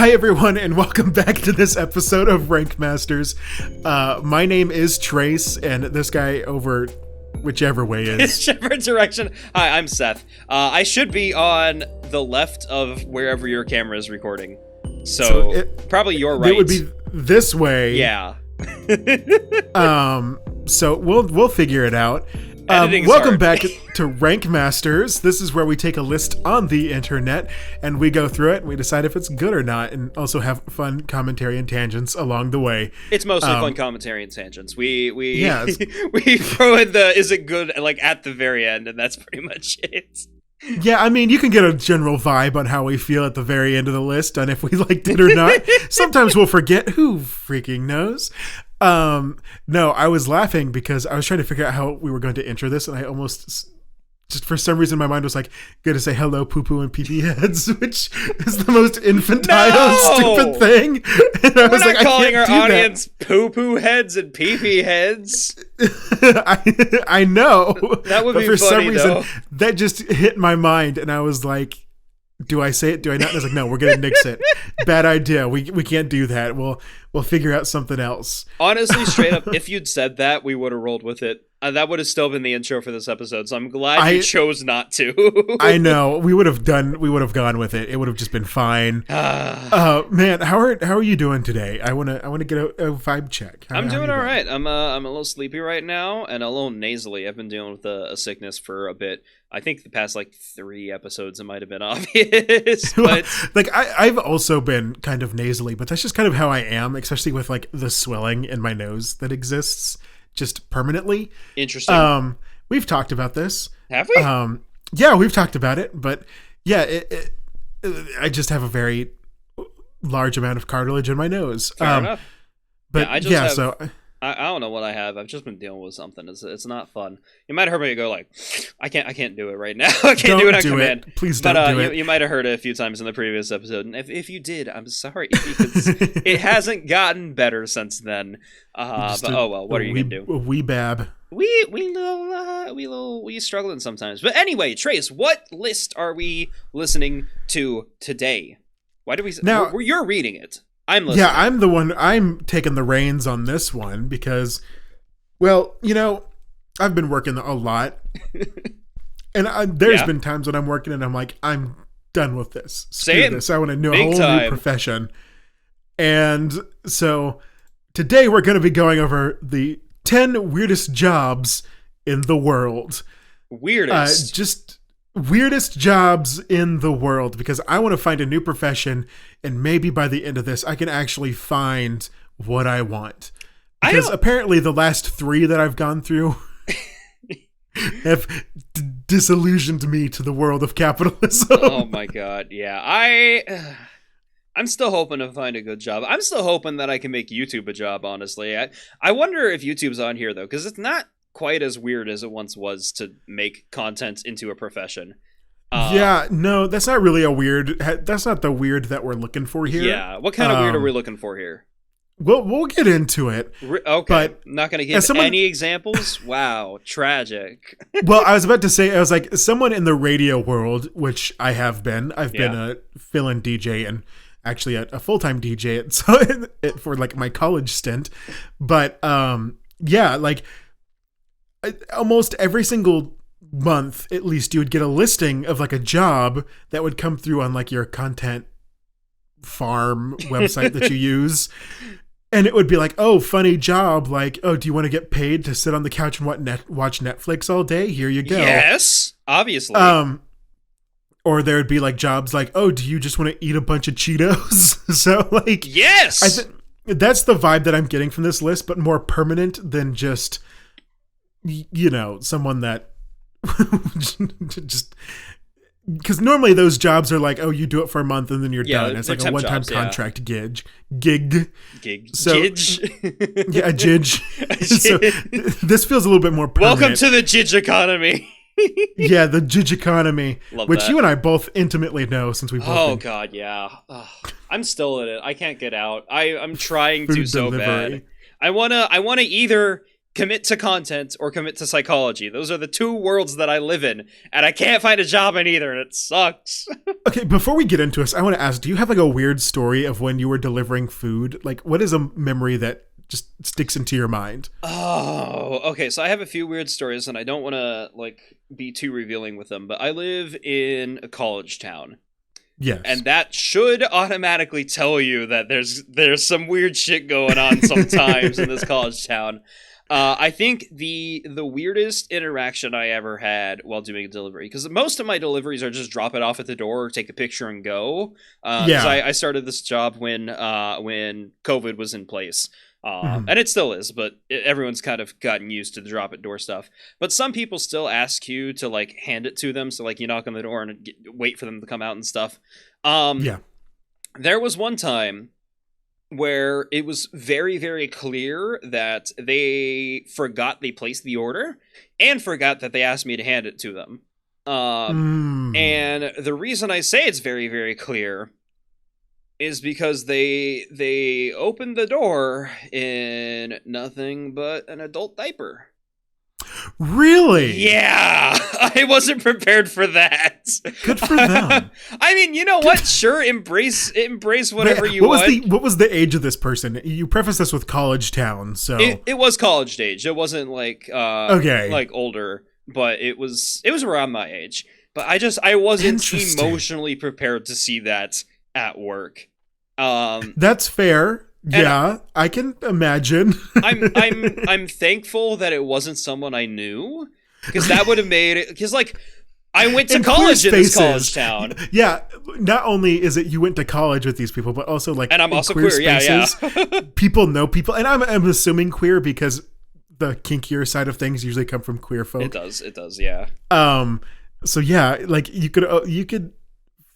Hi everyone, and welcome back to this episode of Rank Masters. My name is Trace, and this guy over whichever way is whichever direction. Hi, I'm Seth. I should be on the left of wherever your camera is recording. So probably your right. It would be this way. Yeah. So we'll figure it out. Welcome back to Rank Masters. This is where we take a list on the internet and we go through it and we decide if it's good or not, and also have fun commentary and tangents along the way. It's mostly fun commentary and tangents. We we throw in the is it good like at the very end, and that's pretty much it. Yeah, I mean, you can get a general vibe on how we feel at the very end of the list on if we liked it or not. Sometimes we'll forget. Who freaking knows? No, I was laughing because I was trying to figure out how we were going to intro this, and I almost, just for some reason, my mind was like, going to say hello, poo-poo and pee-pee heads, which is the most infantile, stupid thing. And we're not calling our audience poo-poo heads and pee-pee heads. I know. That would be funny, for some reason, though. That just hit my mind, and I was like, do I say it? Do I not? And I was like, no, we're going to nix it. Bad idea. We can't do that. We'll figure out something else. Honestly, straight up, if you'd said that, we would have rolled with it. That would have still been the intro for this episode, so I'm glad you chose not to. I know. We would have gone with it. It would have just been fine. Man, how are you doing today? I wanna get a vibe check. I'm doing all right. I'm a little sleepy right now and a little nasally. I've been dealing with a sickness for a bit. I think the past 3 episodes it might have been obvious. But I've also been kind of nasally, but that's just kind of how I am, especially with the swelling in my nose that exists just permanently. Interesting. We've talked about this. Have we? Yeah, we've talked about it, but yeah, I just have a very large amount of cartilage in my nose. Fair enough. But I don't know what I have. I've just been dealing with something. It's not fun. You might have heard me go I can't do it right now. I can't do it on command. Please don't do it. You might have heard it a few times in the previous episode, and if you did, I'm sorry because it hasn't gotten better since then. But oh well, what are you gonna do? We bab. We struggling sometimes. But anyway, Trace, what list are we listening to today? Why do we? Now you're reading it. I'm listening. Yeah, I'm the one. I'm taking the reins on this one because, well, I've been working a lot, and there's been times when I'm working and I'm like, I'm done with this. Screw this. I want a whole new profession. And so today we're going to be going over the 10 weirdest jobs in the world. Weirdest. Just weirdest jobs in the world, because I want to find a new profession, and maybe by the end of this I can actually find what I want, because apparently the last 3 that I've gone through have disillusioned me to the world of capitalism. Oh my god, yeah. I'm still hoping to find a good job. I'm still hoping that I can make YouTube a job, honestly. I wonder if YouTube's on here though, because it's not quite as weird as it once was to make content into a profession. Yeah, no, that's not really that's not the weird that we're looking for here. Yeah, what kind of weird are we looking for here? We'll get into it. Okay, but not going to give any examples? Wow, tragic. Well, I was about to say, I was like, someone in the radio world, which I have been. I've been a fill-in DJ and actually a full-time DJ for my college stint. But almost every single month, at least, you would get a listing of a job that would come through on your content farm website that you use, and it would be funny job, do you want to get paid to sit on the couch and watch Netflix all day? Here you go. Yes, obviously. Or there would be jobs do you just want to eat a bunch of Cheetos? So yes, I think that's the vibe that I'm getting from this list, but more permanent than just someone that just, because normally those jobs are you do it for a month and then you're done. It's a one-time contract gig. So, yeah, a jidge. So this feels a little bit more permanent. Welcome to the jidge economy. Yeah, the jidge economy, Love which that. You and I both intimately know since we both. Oh god, yeah. I'm still in it. I can't get out. I'm trying to so bad. I wanna either commit to content or commit to psychology. Those are the two worlds that I live in, and I can't find a job in either, and it sucks. Okay, before we get into this, I want to ask, do you have like a weird story of when you were delivering food? Like, what is a memory that just sticks into your mind? Oh, okay. So I have a few weird stories, and I don't want to like be too revealing with them, but I live in a college town. Yes. And that should automatically tell you that there's some weird shit going on sometimes in this college town. I think the weirdest interaction I ever had while doing a delivery, because most of my deliveries are just drop it off at the door or take a picture and go. Yeah. I started this job when COVID was in place. And it still is, but everyone's kind of gotten used to the drop at door stuff. But some people still ask you to like hand it to them. So like you knock on the door and wait for them to come out and stuff. Yeah. There was one time where it was very, very clear that they forgot they placed the order and forgot that they asked me to hand it to them. And the reason I say it's very, very clear is because they opened the door in nothing but an adult diaper. Really? Yeah, I wasn't prepared for that. Good for them. I mean, you know what? Sure, embrace whatever you want. What was the age of this person? You preface this with college town, so it was college age. It wasn't like like older, but it was around my age. But I wasn't emotionally prepared to see that at work. That's fair. Yeah, I can imagine. I'm thankful that it wasn't someone I knew, because that would have made it. Because like, I went to college in this college town. Yeah, not only is it you went to college with these people, but also like, and I'm also queer. Spaces, yeah. People know people, and I'm assuming queer because the kinkier side of things usually come from queer folk. It does. Yeah. So yeah, like you could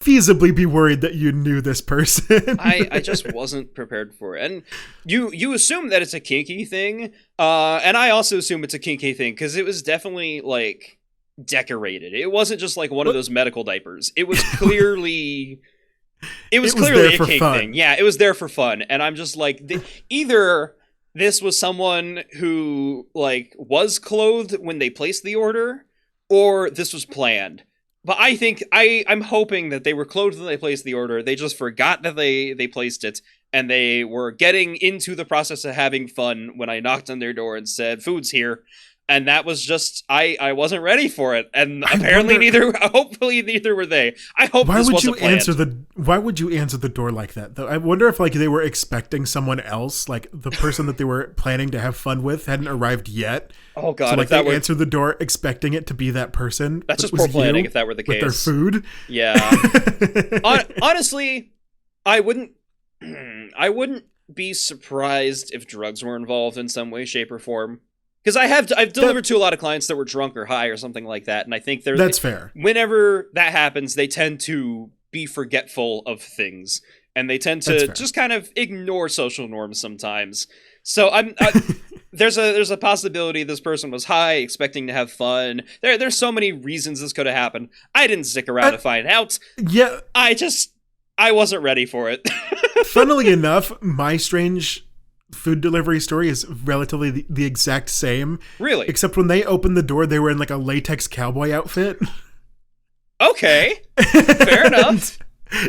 feasibly be worried that you knew this person. I just wasn't prepared for it. And you assume that it's a kinky thing, and I also assume it's a kinky thing because it was definitely like decorated. It wasn't just like one of those medical diapers. It was clearly clearly a kink thing. Yeah, it was there for fun. And I'm just like, either this was someone who like was clothed when they placed the order, or this was planned. But I think I'm hoping that they were clothed when they placed the order. They just forgot that they placed it, and they were getting into the process of having fun when I knocked on their door and said, "Food's here." And that was just, I wasn't ready for it. And apparently hopefully neither were they. I hope this wasn't planned. Why would you answer the door like that, though? I wonder if like they were expecting someone else, like the person that they were planning to have fun with hadn't arrived yet. Oh God! So like they answered the door expecting it to be that person. That's just poor planning if that were the case. With their food. Yeah. Honestly, I wouldn't be surprised if drugs were involved in some way, shape, or form. Because I've delivered to a lot of clients that were drunk or high or something like that, and I think that's fair. Whenever that happens, they tend to be forgetful of things, and they tend to just kind of ignore social norms sometimes. So there's a possibility this person was high, expecting to have fun. There's so many reasons this could have happened. I didn't stick around to find out. Yeah, I wasn't ready for it. Funnily enough, my strange food delivery story is relatively the exact same. Really? Except when they opened the door, they were in like a latex cowboy outfit. Okay. Fair enough.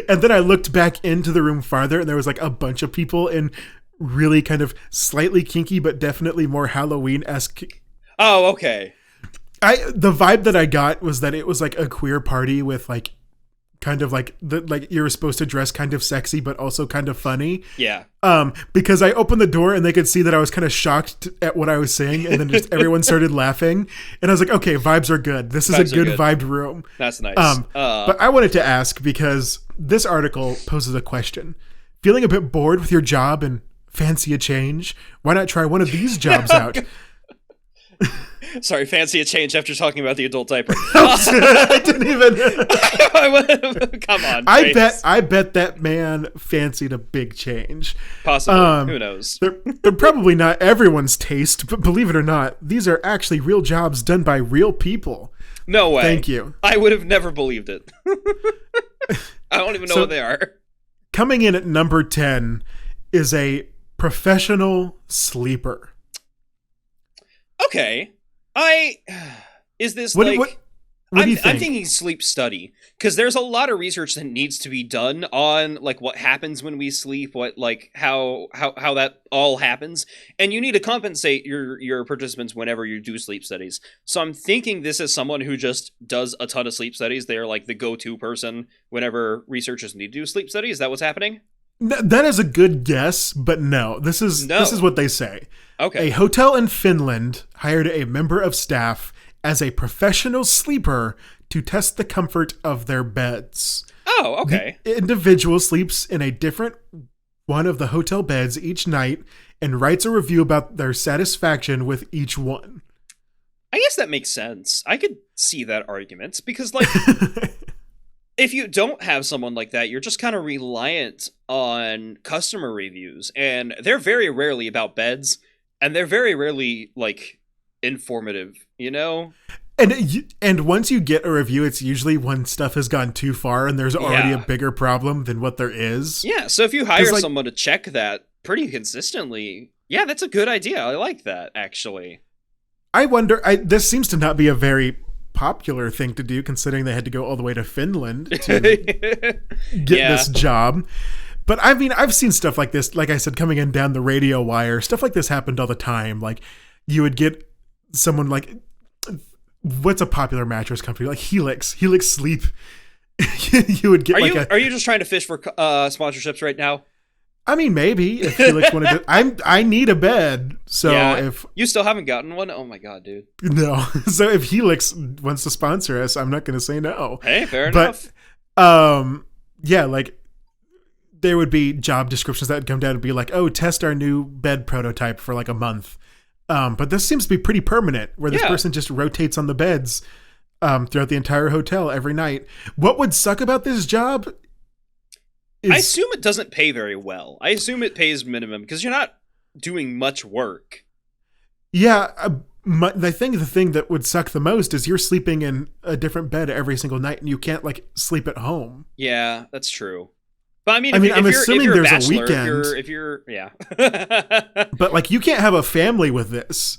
And then I looked back into the room farther, and there was like a bunch of people in really kind of slightly kinky, but definitely more Halloween-esque. Oh, okay. The vibe that I got was that it was like a queer party with like kind of like you were supposed to dress kind of sexy but also kind of funny. Yeah. Because I opened the door and they could see that I was kind of shocked at what I was saying, and then just everyone started laughing, and I was like, okay, vibes are good. This is a good vibed room. That's nice. But I wanted to ask, because this article poses a question. Feeling a bit bored with your job and fancy a change? Why not try one of these jobs out? Sorry, fancy a change after talking about the adult diaper. I didn't even. Come on. I bet that man fancied a big change. Possibly. Who knows? They're probably not everyone's taste, but believe it or not, these are actually real jobs done by real people. No way. Thank you. I would have never believed it. I don't even know what they are. Coming in at number 10 is a professional sleeper. Okay. I is this What, like what do you think? I'm thinking sleep study, because there's a lot of research that needs to be done on like what happens when we sleep, what like how that all happens, and you need to compensate your participants whenever you do sleep studies. So I'm thinking this is someone who just does a ton of sleep studies. They're like the go-to person whenever researchers need to do sleep studies. Is that what's happening? That is a good guess, but no. This is what they say. Okay. A hotel in Finland hired a member of staff as a professional sleeper to test the comfort of their beds. Oh, okay. The individual sleeps in a different one of the hotel beds each night and writes a review about their satisfaction with each one. I guess that makes sense. I could see that argument, because like if you don't have someone like that, you're just kind of reliant on customer reviews, and they're very rarely about beds, and they're very rarely like informative, you know? And once you get a review, it's usually when stuff has gone too far and there's already a bigger problem than what there is. Yeah, so if you hire someone to check that pretty consistently, yeah, that's a good idea. I like that, actually. I wonder, this seems to not be a very popular thing to do, considering they had to go all the way to Finland to get this job. But I mean, I've seen stuff like this, like I said, coming in down the radio wire. Stuff like this happened all the time. Like, you would get someone like, what's a popular mattress company? Like Helix Sleep. You would get Are you just trying to fish for sponsorships right now? I mean, maybe if Helix wanted to. I need a bed, so if you still haven't gotten one, oh my god, dude. No, so if Helix wants to sponsor us, I'm not going to say no. Hey, fair enough. Yeah, like there would be job descriptions that would come down and be like, "Oh, test our new bed prototype for like a month." But this seems to be pretty permanent, where this person just rotates on the beds throughout the entire hotel every night. What would suck about this job? I assume it doesn't pay very well. I assume it pays minimum because you're not doing much work. Yeah, the thing that would suck the most is you're sleeping in a different bed every single night, and you can't like sleep at home. Yeah, that's true. But I mean, I'm assuming there's a weekend. If you're yeah. But like, you can't have a family with this.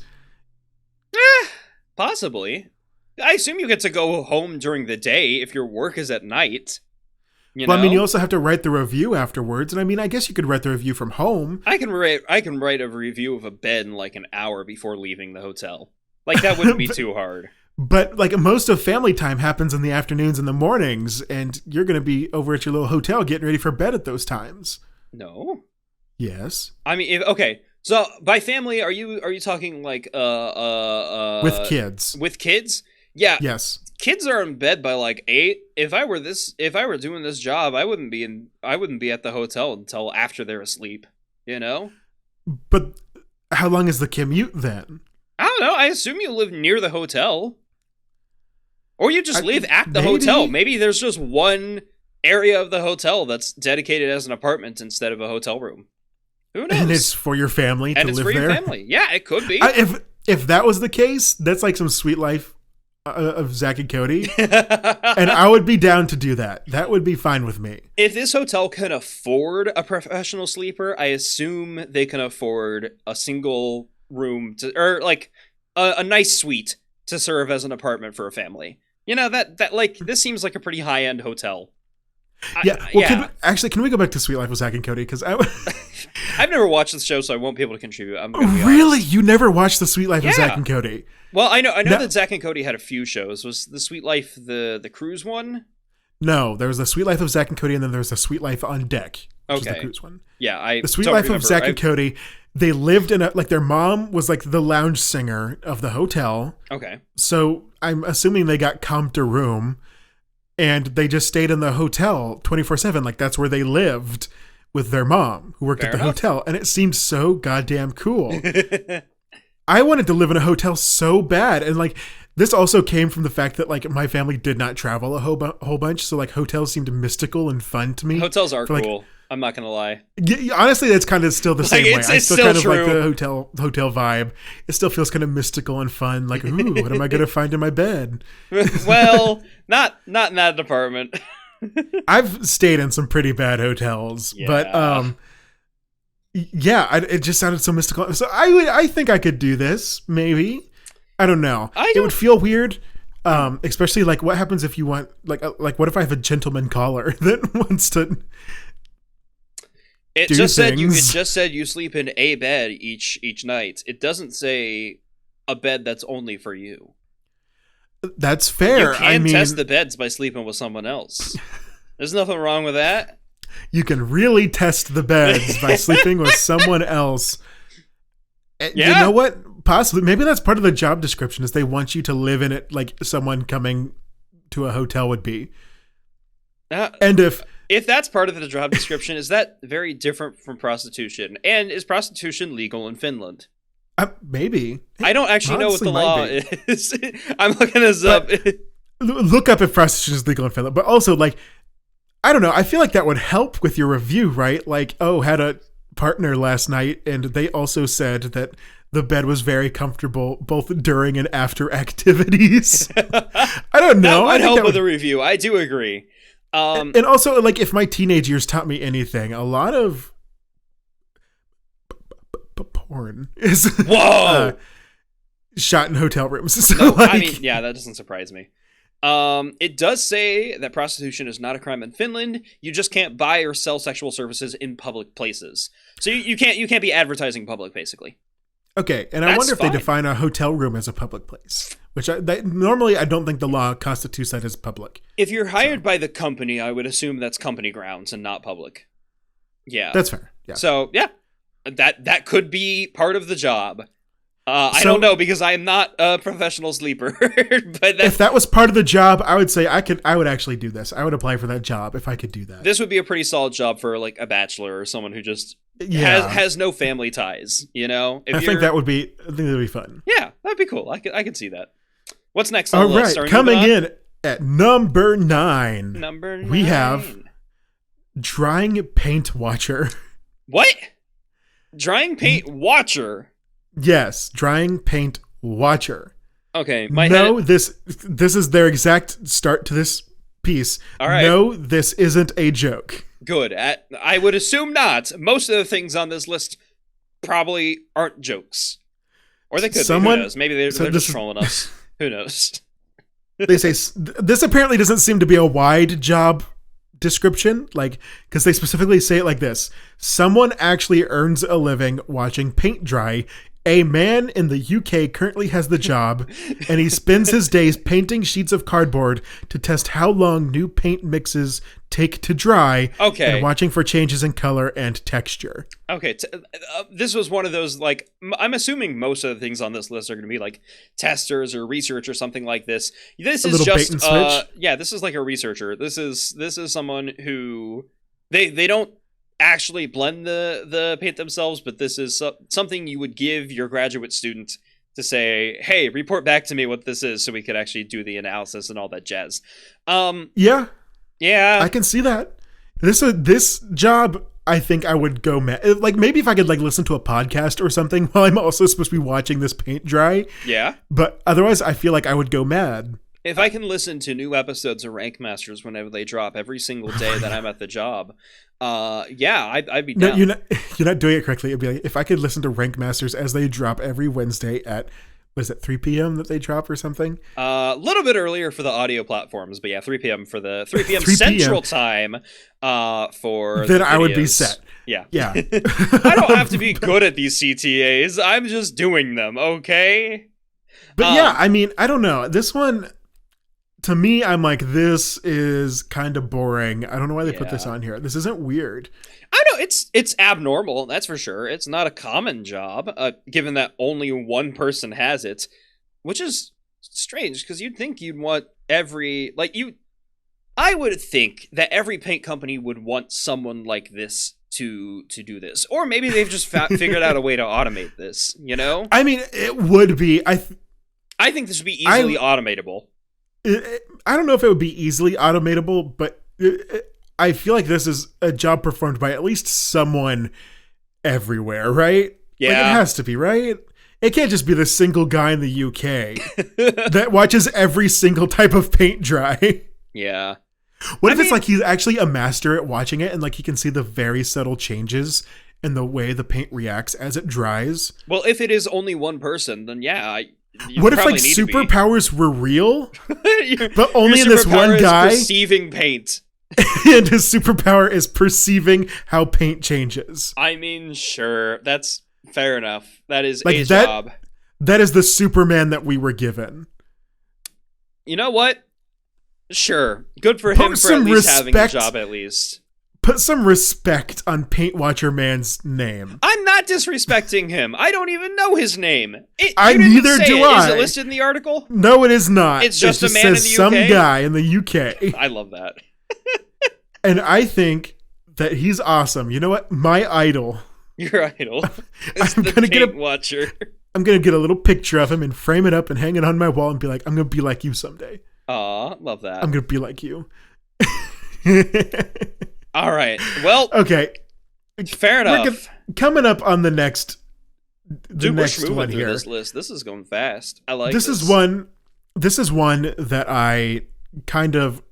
Possibly. I assume you get to go home during the day if your work is at night. Well, I mean, you also have to write the review afterwards, and I mean, I guess you could write the review from home. I can write a review of a bed in like an hour before leaving the hotel. Like, that wouldn't be too hard. But like, most of family time happens in the afternoons and the mornings, and you're going to be over at your little hotel getting ready for bed at those times. No. Yes. I mean, okay. So by family, are you talking like with kids? With kids? Yeah. Yes. Kids are in bed by like 8. If I were doing this job, I wouldn't be at the hotel until after they're asleep, you know? But how long is the commute then? I don't know. I assume you live near the hotel. Or you just live at the hotel. Maybe there's just one area of the hotel that's dedicated as an apartment instead of a hotel room. Who knows? And it's for your family to live there? And it's for your family. Yeah, it could be. If that was the case, that's like some Sweet Life of Zach and Cody. And I would be down to do that. That would be fine with me. If this hotel can afford a professional sleeper, I assume they can afford a single room or like a nice suite to serve as an apartment for a family. You know, that like, this seems like a pretty high-end hotel. Can we go back to Sweet Life with Zach and Cody? Because I've never watched the show, so I won't be able to contribute. I'm gonna be really honest. You never watched the Sweet Life of Zach and Cody? Well, I know that Zach and Cody had a few shows. Was the Sweet Life the cruise one? No, there was the Sweet Life of Zach and Cody, and then there was the Sweet Life on Deck, which is the cruise one. Yeah, the Sweet Life of Zach and Cody. They lived in their mom was like the lounge singer of the hotel. Okay. So I'm assuming they got comped a room. And they just stayed in the hotel 24/7. Like, that's where they lived with their mom, who worked at the hotel. And it seemed so goddamn cool. I wanted to live in a hotel so bad. And like, this also came from the fact that like my family did not travel a whole bunch. So like, hotels seemed mystical and fun to me. Hotels are cool. I'm not gonna lie. Yeah, honestly, that's kind of still the same way. I still kind of true. like the hotel vibe. It still feels kind of mystical and fun. Like, ooh, what am I gonna find in my bed? Well, not in that department. I've stayed in some pretty bad hotels, but it just sounded so mystical. So I think I could do this, maybe. I don't know. It would feel weird. Especially like what happens if you want like what if I have a gentleman caller that wants to It just said you sleep in a bed each night. It doesn't say a bed that's only for you. That's fair. You can test the beds by sleeping with someone else. There's nothing wrong with that. You can really test the beds by sleeping with someone else. Yeah. You know what? Possibly. Maybe that's part of the job description is they want you to live in it like someone coming to a hotel would be. And if that's part of the job description, is that very different from prostitution? And is prostitution legal in Finland? Maybe. I don't actually know what the law is. I'm looking this up. Look up if prostitution is legal in Finland. But also, like, I don't know. I feel like that would help with your review, right? Like, had a partner last night, and they also said that the bed was very comfortable both during and after activities. I don't know. That would help with the review. I do agree. And also, like, if my teenage years taught me anything, a lot of porn is shot in hotel rooms. So, I mean, yeah, that doesn't surprise me. It does say that prostitution is not a crime in Finland. You just can't buy or sell sexual services in public places. So you can't be advertising public, basically. Okay, and I wonder if they define a hotel room as a public place, which normally I don't think the law constitutes that as public. If you're hired by the company, I would assume that's company grounds and not public. Yeah, that's fair. Yeah. So yeah, that could be part of the job. I don't know because I am not a professional sleeper. But if that was part of the job, I would say I would actually do this. I would apply for that job if I could do that. This would be a pretty solid job for like a bachelor or someone who just has no family ties. You know, I think that would be fun. Yeah, that'd be cool. I could see that. What's next on the list? All right, coming in at number 9. We have drying paint watcher. What? Drying paint watcher. Yes, drying paint watcher. Okay, this is their exact start to this piece. All right. No, this isn't a joke. Good. I would assume not. Most of the things on this list probably aren't jokes. Or they could be. Who knows? Maybe they're just trolling us. Who knows? They say this apparently doesn't seem to be a wide job description, like, because they specifically say it like this: someone actually earns a living watching paint dry. A man in the UK currently has the job, and he spends his days painting sheets of cardboard to test how long new paint mixes take to dry, and watching for changes in color and texture. Okay, this was one of those, like, I'm assuming most of the things on this list are going to be like testers or research or something like this. This is just, this is like a researcher. This is someone who they don't actually blend the paint themselves, but this is something you would give your graduate student to say, hey, report back to me what this is so we could actually do the analysis and all that jazz. Yeah, I can see that. This job, I think I would go mad. Like, maybe if I could like listen to a podcast or something while I'm also supposed to be watching this paint dry. Yeah, but otherwise I feel like I would go mad. If I can listen to new episodes of Rank Masters whenever they drop every single day that I'm at the job, I'd be down. No, you're not doing it correctly. It'd be like, if I could listen to Rank Masters as they drop every Wednesday at, was it 3 p.m. that they drop or something? A little bit earlier for the audio platforms, but yeah, 3 p.m. for the 3 p.m. Central Time for then I would be set. Yeah. I don't have to be good at these CTAs. I'm just doing them, okay? But yeah, I mean, I don't know. This one, to me, I'm like, this is kind of boring. I don't know why they put this on here. This isn't weird. I know it's abnormal. That's for sure. It's not a common job, given that only one person has it, which is strange because you'd think you'd want I would think that every paint company would want someone like this to do this, or maybe they've just figured out a way to automate this. You know? I mean, it would be. I think this would be easily automatable. I don't know if it would be easily automatable, but I feel like this is a job performed by at least someone everywhere, right? Yeah. Like, it has to be, right? It can't just be the single guy in the UK that watches every single type of paint dry. Yeah. What if it's like he's actually a master at watching it and like he can see the very subtle changes in the way the paint reacts as it dries? Well, if it is only one person, then yeah, What if like superpowers were real, but only in this superpower one is guy? perceiving paint. And his superpower is perceiving how paint changes. I mean, sure, that's fair enough. That is like a job. That is the Superman that we were given. You know what? Sure, good for him for at least having a job. At least put some respect on Paint Watcher Man's name. I'm not disrespecting him. I don't even know his name. Neither do I. Is it listed in the article? No, it is not. It's just a man in the UK. Some guy in the UK. I love that. And I think that he's awesome. You know what? My idol. Your idol is the Paint Watcher. I'm going to get a little picture of him and frame it up and hang it on my wall and be like, I'm going to be like you someday. Aw, love that. I'm going to be like you. All right. Well, okay. Fair enough. Coming up on the next we're one through here. This list. This is going fast. I like this. This is one that I kind of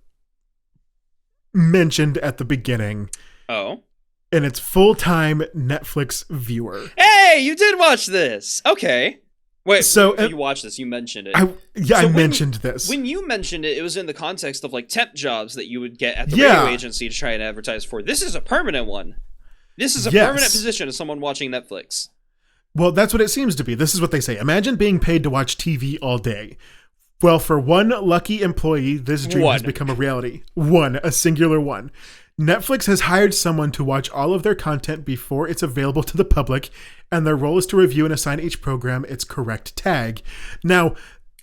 mentioned at the beginning. Oh. And it's full-time Netflix viewer. Hey, you did watch this. Okay. Wait, so you watched this. You mentioned it. I mentioned this. When you mentioned it, it was in the context of like temp jobs that you would get at the radio agency to try and advertise for. This is a permanent one. This is a permanent position as someone watching Netflix. Well, that's what it seems to be. This is what they say. Imagine being paid to watch TV all day. Well, for one lucky employee, this dream has become a reality. A singular one. Netflix has hired someone to watch all of their content before it's available to the public, and their role is to review and assign each program its correct tag. Now,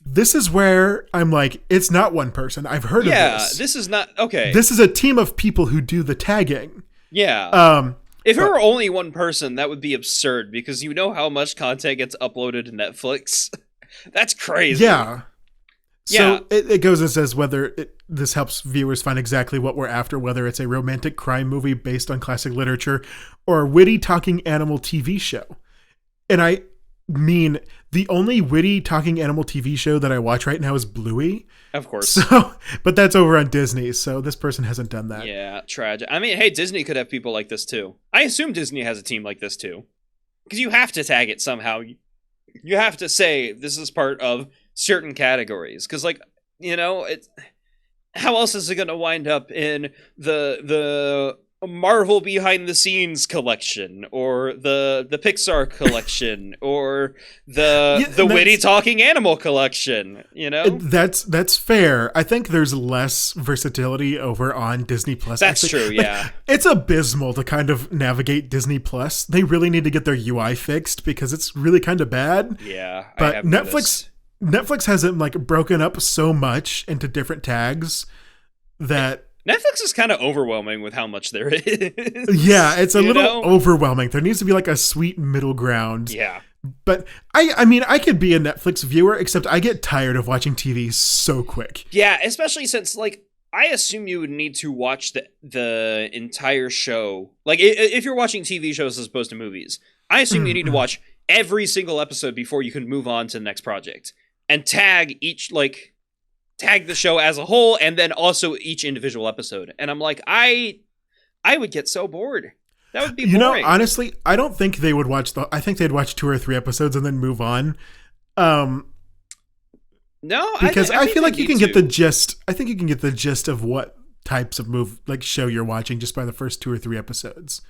this is where I'm like, it's not one person. I've heard of this. Yeah, this is not... Okay. This is a team of people who do the tagging. Yeah. If it were only one person, that would be absurd, because you know how much content gets uploaded to Netflix? That's crazy. Yeah. So it goes and says whether this helps viewers find exactly what we're after, whether it's a romantic crime movie based on classic literature or a witty talking animal TV show. And I mean, the only witty talking animal TV show that I watch right now is Bluey. Of course. So, but that's over on Disney, so this person hasn't done that. Yeah, tragic. I mean, hey, Disney could have people like this too. I assume Disney has a team like this too. Because you have to tag it somehow. You have to say this is part of certain categories, because like, you know, how else is it going to wind up in the Marvel behind the scenes collection, or the Pixar collection, or the witty talking animal collection? You know, that's fair. I think there's less versatility over on Disney Plus. That's true. Yeah, it's abysmal to kind of navigate Disney Plus. They really need to get their UI fixed because it's really kind of bad. Yeah, but Netflix has it like broken up so much into different tags that Netflix is kind of overwhelming with how much there is. Yeah, it's a little overwhelming. There needs to be like a sweet middle ground. Yeah. But I mean, I could be a Netflix viewer, except I get tired of watching TV so quick. Yeah, especially since like I assume you would need to watch the entire show. Like if you're watching TV shows as opposed to movies, I assume you need to watch every single episode before you can move on to the next project. And tag the show as a whole, and then also each individual episode. And I'm like, I would get so bored. That would be boring. You know, honestly, I don't think they would watch I think they'd watch 2 or 3 episodes and then move on. No, because I feel like you can get the gist. I think you can get the gist of what types of show you're watching just by the first 2 or 3 episodes.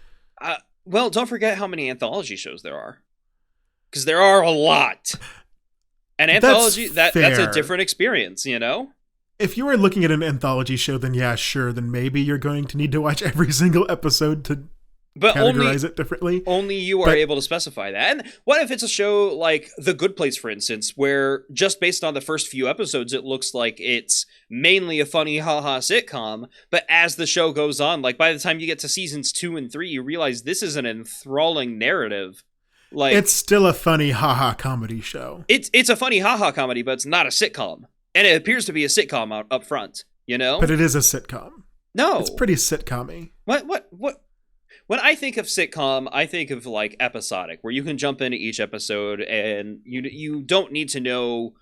Well, don't forget how many anthology shows there are, because there are a lot. An anthology, that's a different experience, you know? If you were looking at an anthology show, then yeah, sure, then maybe you're going to need to watch every single episode to categorize it differently. Only you are able to specify that. And what if it's a show like The Good Place, for instance, where just based on the first few episodes, it looks like it's mainly a funny haha sitcom, but as the show goes on, like by the time you get to seasons 2 and 3, you realize this is an enthralling narrative. Like, it's still a funny haha comedy show. It's a funny haha comedy, but it's not a sitcom. And it appears to be a sitcom up front, you know? But it is a sitcom. No. It's pretty sitcom-y. What? When I think of sitcom, I think of like episodic, where you can jump into each episode and you don't need to know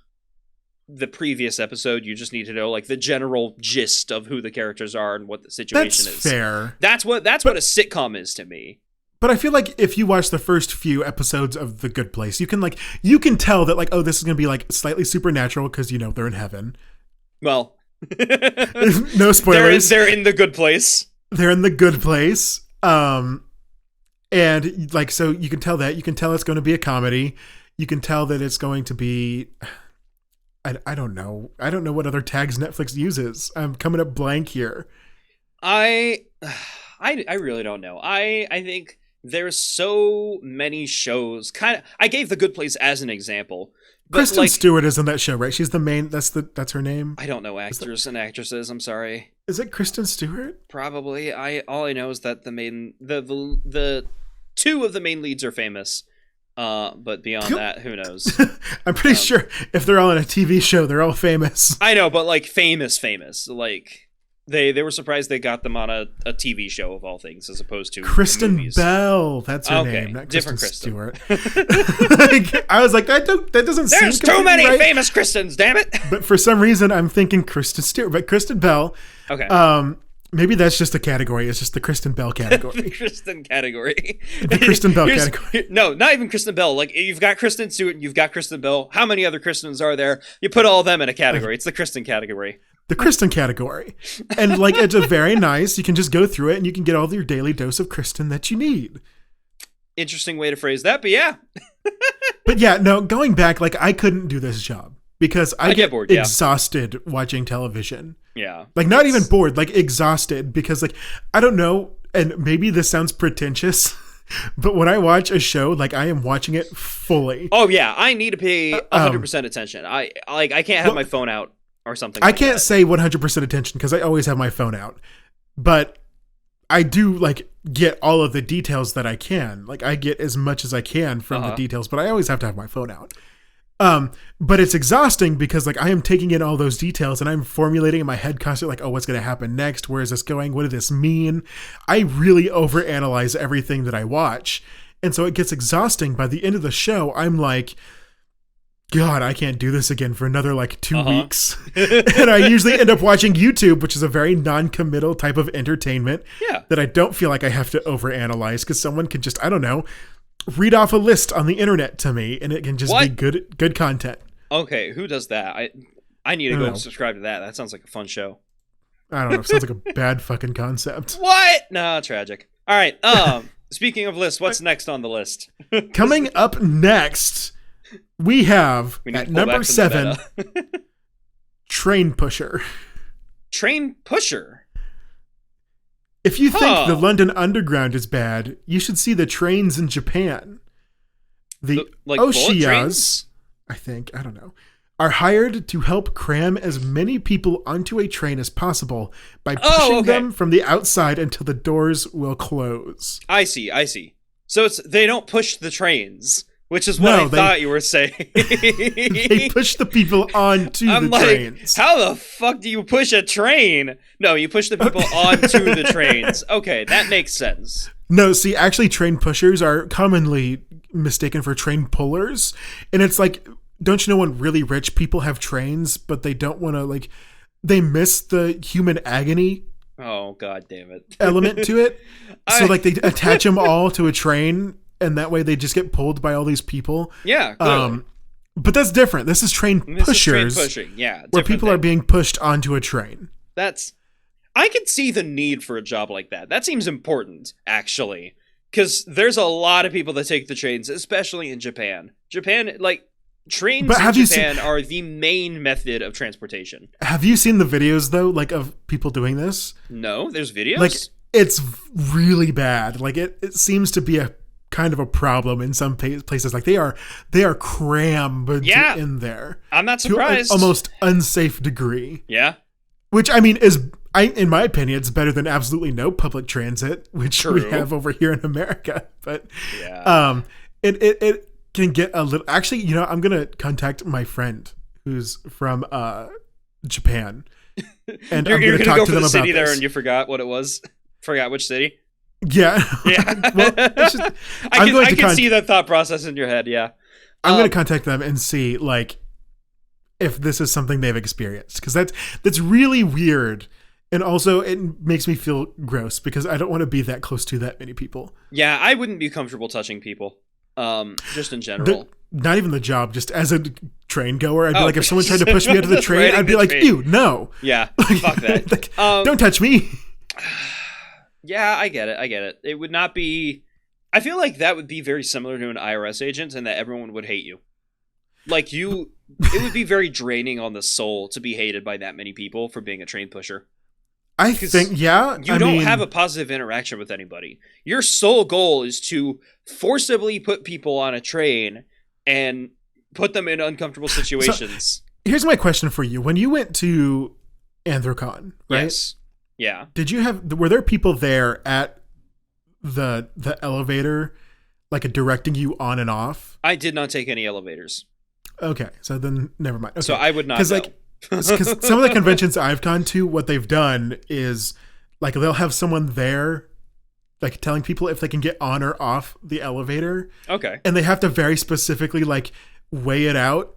the previous episode. You just need to know like the general gist of who the characters are and what the situation is. That's fair. That's what a sitcom is to me. But I feel like if you watch the first few episodes of The Good Place, you can tell that like, oh, this is going to be like slightly supernatural because, you know, they're in heaven. Well, no spoilers. They're in the good place. They're in the good place. And like, so you can tell that. You can tell it's going to be a comedy. You can tell that it's going to be... I don't know. I don't know what other tags Netflix uses. I'm coming up blank here. I really don't know. I think there's so many shows. I gave The Good Place as an example. Kristen Stewart is in that show, right? She's the main. That's her name. I don't know actors and actresses. I'm sorry. Is it Kristen Stewart? Probably. All I know is that the two of the main leads are famous. But beyond that, who knows? I'm pretty sure if they're all in a TV show, they're all famous. I know, but like famous. Like they were surprised they got them on a TV show of all things, as opposed to Kristen Bell. That's her name, not different Kristen Stewart. I was like, that doesn't seem. There's too many right. famous Kristens. Damn it! But for some reason, I'm thinking Kristen Stewart, but Kristen Bell. Okay. Maybe that's just a category. It's just the Kristen Bell category. The Kristen category. The Kristen Bell category. No, not even Kristen Bell. Like, you've got Kristen Stewart and you've got Kristen Bell. How many other Kristens are there? You put all of them in a category. It's the Kristen category. The Kristen category. And, like, it's a very nice. You can just go through it and you can get all your daily dose of Kristen that you need. Interesting way to phrase that, but yeah. But yeah, no, going back, like, I couldn't do this job. Because I get bored, exhausted watching television. Yeah. Like, not even bored, like, exhausted. Because, like, I don't know, and maybe this sounds pretentious, but when I watch a show, like, I am watching it fully. Oh, yeah. I need to pay 100% attention. I can't have my phone out or something I can't say 100% attention because I always have my phone out. But I do, like, get all of the details that I can. Like, I get as much as I can from the details, but I always have to have my phone out. But it's exhausting because like I am taking in all those details and I'm formulating in my head constantly like, oh, what's going to happen next? Where is this going? What does this mean? I really overanalyze everything that I watch. And so it gets exhausting. By the end of the show, I'm like, God, I can't do this again for another like 2 weeks. And I usually end up watching YouTube, which is a very non-committal type of entertainment that I don't feel like I have to overanalyze because someone can just, I don't know, read off a list on the internet to me and it can just be good content. Okay, who does that? I need to go subscribe to that. That sounds like a fun show. I don't know. It sounds like a bad fucking concept. What? No, tragic. All right. Speaking of lists, what's next on the list? Coming up next, we have at number 7, Train Pusher. Train Pusher? If you think the London Underground is bad, you should see the trains in Japan. The Oshiyas, I think, I don't know, are hired to help cram as many people onto a train as possible by pushing them from the outside until the doors will close. I see. So they don't push the trains, which is what I thought you were saying. They push the people onto the trains. How the fuck do you push a train? No, you push the people onto the trains. Okay, that makes sense. No, see, actually train pushers are commonly mistaken for train pullers. And it's like, don't you know when really rich people have trains, but they don't want to, like, they miss the human agony Oh, god damn it. element to it. So like they attach them all to a train and that way they just get pulled by all these people. Yeah, clearly. But that's different. This is train pushers. Is train pushing. Yeah, where people are being pushed onto a train. I could see the need for a job like that. That seems important, actually. Because there's a lot of people that take the trains, especially in Japan. Japan, like, trains in Japan are the main method of transportation. Have you seen the videos, though, like, of people doing this? No, there's videos? Like, it's really bad. Like, it seems to be a kind of a problem in some places. Like, they are crammed in there. I'm not surprised. To an almost unsafe degree. Yeah. Which, I mean, in my opinion, it's better than absolutely no public transit, which we have over here in America. But it can get a little... Actually, you know, I'm going to contact my friend who's from Japan. And I'm going to talk to them about this. You're going to go for the city there and you forgot what it was? Forgot which city? Yeah. Yeah. Well, I can see that thought process in your head, yeah. I'm going to contact them and see, like, if this is something they've experienced. Because that's really weird And also, it makes me feel gross because I don't want to be that close to that many people. Yeah, I wouldn't be comfortable touching people. Just in general. Not even the job, just as a train goer. I'd be like, if someone tried to push me out of the train, I'd be like, ew, no. Yeah, fuck that. Like, don't touch me. Yeah, I get it. It would not be... I feel like that would be very similar to an IRS agent and that everyone would hate you. Like, it would be very draining on the soul to be hated by that many people for being a train pusher. I think, yeah. You don't have a positive interaction with anybody. Your sole goal is to forcibly put people on a train and put them in uncomfortable situations. So, here's my question for you. When you went to Anthrocon, right? Yes. Yeah. Were there people there at the elevator, like directing you on and off? I did not take any elevators. Okay, so then never mind. Okay. So I would not know. Because some of the conventions I've gone to, what they've done is like they'll have someone there like telling people if they can get on or off the elevator. Okay. And they have to very specifically like weigh it out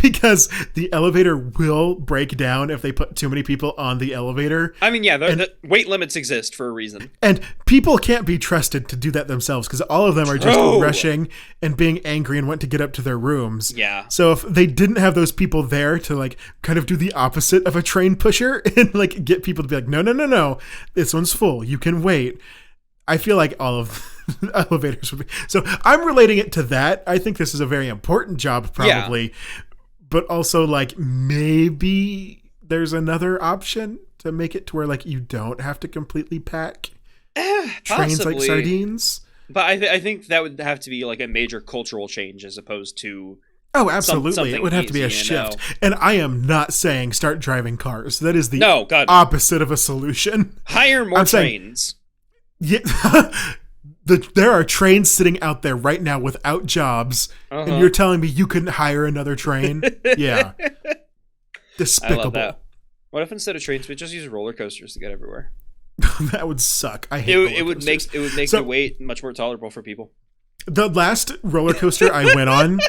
because the elevator will break down if they put too many people on the elevator. I mean, yeah, the weight limits exist for a reason. And people can't be trusted to do that themselves because all of them are just rushing and being angry and want to get up to their rooms. Yeah. So if they didn't have those people there to like kind of do the opposite of a train pusher and like get people to be like, no, this one's full. You can wait. I feel like all of the elevators would be. So I'm relating it to that. I think this is a very important job, probably. Yeah. But also, like, maybe there's another option to make it to where, like, you don't have to completely pack trains like sardines. But I think that would have to be, like, a major cultural change as opposed to... Oh, absolutely. It would have to be a shift. And I am not saying start driving cars. That is the opposite of a solution. Hire more trains. Yeah, there are trains sitting out there right now without jobs, and you're telling me you couldn't hire another train? Yeah. Despicable. I love that. What if instead of trains, we just use roller coasters to get everywhere? That would suck. I hate roller coasters. It would make the wait much more tolerable for people. The last roller coaster I went on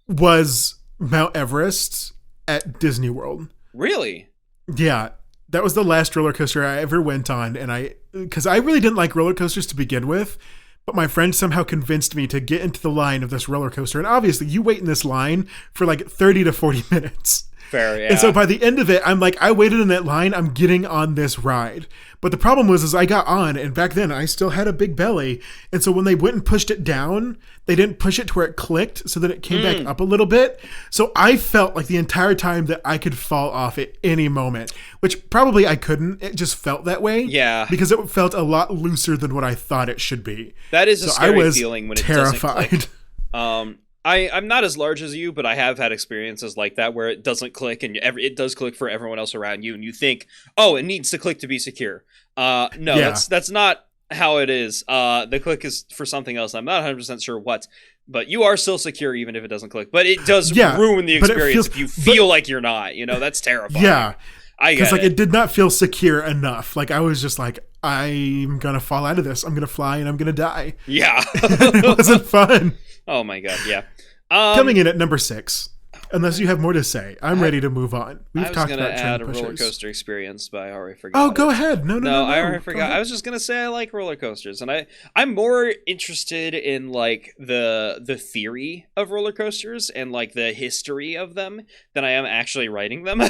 was Mount Everest at Disney World. Really? Yeah. That was the last roller coaster I ever went on, and because I really didn't like roller coasters to begin with, but my friend somehow convinced me to get into the line of this roller coaster, and obviously you wait in this line for like 30 to 40 minutes. Fair, yeah. And so by the end of it, I'm like, I waited in that line, I'm getting on this ride. But the problem was I got on, and back then I still had a big belly, and so when they went and pushed it down, they didn't push it to where it clicked so that it came back up a little bit. So I felt like the entire time that I could fall off at any moment, which probably I couldn't. It just felt that way. Yeah. Because it felt a lot looser than what I thought it should be. That is a scary feeling when it terrified. doesn't click. I'm not as large as you, but I have had experiences like that where it doesn't click and it does click for everyone else around you, and you think, oh, it needs to click to be secure. That's not how it is. The click is for something else. I'm not 100% sure what, but you are still secure even if it doesn't click. But it does ruin the experience if you feel like you're not. You know, that's terrifying. Yeah. Because like it did not feel secure enough. Like I was just like, I'm gonna fall out of this. I'm gonna fly and I'm gonna die. Yeah. It wasn't fun. Oh my god, yeah. Coming in at number 6. Unless you have more to say, I'm ready to move on. We've talked about train pushers. A roller coaster experience, but I already forgot. Oh, go ahead. No, I already forgot. I was just gonna say I like roller coasters, and I'm more interested in like the theory of roller coasters and like the history of them than I am actually writing them.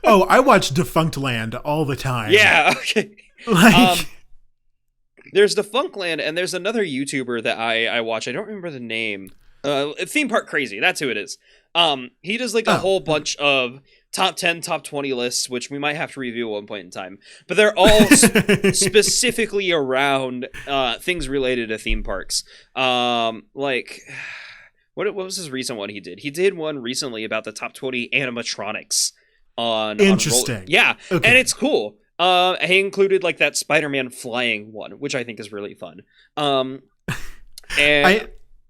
Oh, I watch Defunct Land all the time. Yeah. Okay. Like. There's Defunct Land, and there's another YouTuber that I watch. I don't remember the name. Theme Park Crazy. That's who it is. He does like a whole bunch of top 10, top 20 lists, which we might have to review at one point in time. But they're all specifically around things related to theme parks. Like, what was his recent one he did? He did one recently about the top 20 animatronics on Interesting. Yeah, okay. And it's cool. He included like that Spider-Man flying one, which I think is really fun. And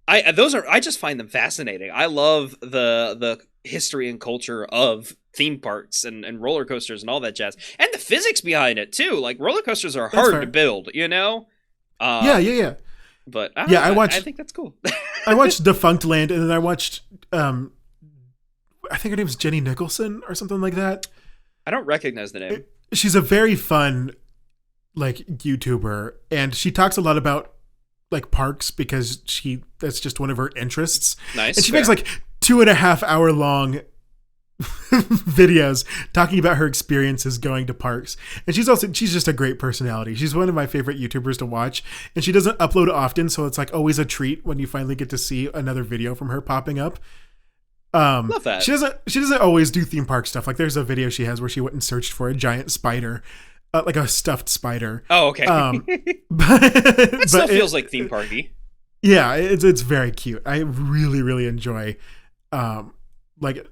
I just find them fascinating. I love the history and culture of theme parks and roller coasters and all that jazz, and the physics behind it too. Like roller coasters are hard to build, you know. Yeah. But I think that's cool. I watched Defunct Land, and then I watched I think her name was Jenny Nicholson or something like that. I don't recognize the name. she's a very fun like YouTuber, and she talks a lot about like parks because that's just one of her interests. Nice. And she makes like 2.5 hour long videos talking about her experiences going to parks. And she's just a great personality. She's one of my favorite YouTubers to watch, and she doesn't upload often, so it's like always a treat when you finally get to see another video from her popping up. Love that. She doesn't always do theme park stuff. Like there's a video she has where she went and searched for a giant spider, like a stuffed spider. Oh, okay. That still feels like theme parky. Yeah, it's very cute. I really, really enjoy like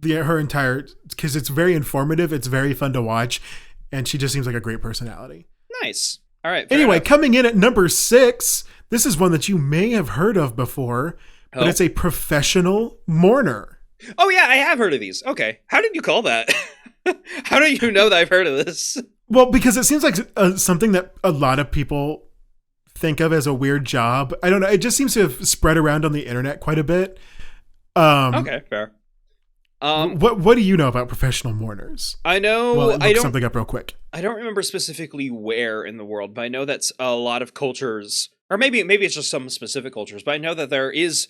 her entire, because it's very informative. It's very fun to watch, and she just seems like a great personality. Nice. All right. Anyway, coming in at number 6, this is one that you may have heard of before, but it's a professional mourner. Oh yeah, I have heard of these. Okay, how did you call that? How do you know that I've heard of this? Well, because it seems like something that a lot of people think of as a weird job. I don't know. It just seems to have spread around on the internet quite a bit. Okay, fair. What do you know about professional mourners? I know. Well, look something up real quick. I don't remember specifically where in the world, but I know that's a lot of cultures, or maybe it's just some specific cultures. But I know that there is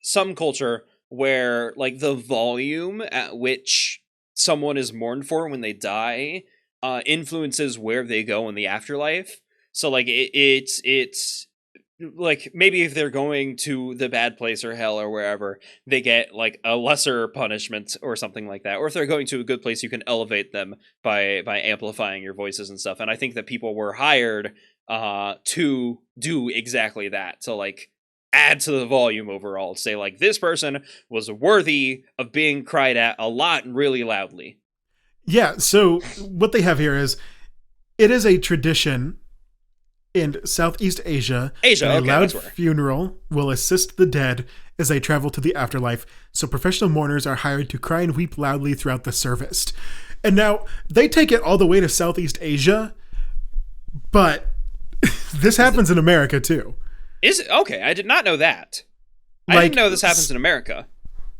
some culture where like the volume at which someone is mourned for when they die influences where they go in the afterlife. So like it's like maybe if they're going to the bad place or hell or wherever, they get like a lesser punishment or something like that. Or if they're going to a good place, you can elevate them by amplifying your voices and stuff. And I think that people were hired to do exactly that. So like add to the volume overall, say like this person was worthy of being cried at a lot and really loudly. Yeah. So what they have here is, it is a tradition in Southeast Asia. A loud funeral will assist the dead as they travel to the afterlife. So professional mourners are hired to cry and weep loudly throughout the service. And now they take it all the way to Southeast Asia, but this happens in America too. Is it? Okay, I did not know that. I didn't know this happens in America.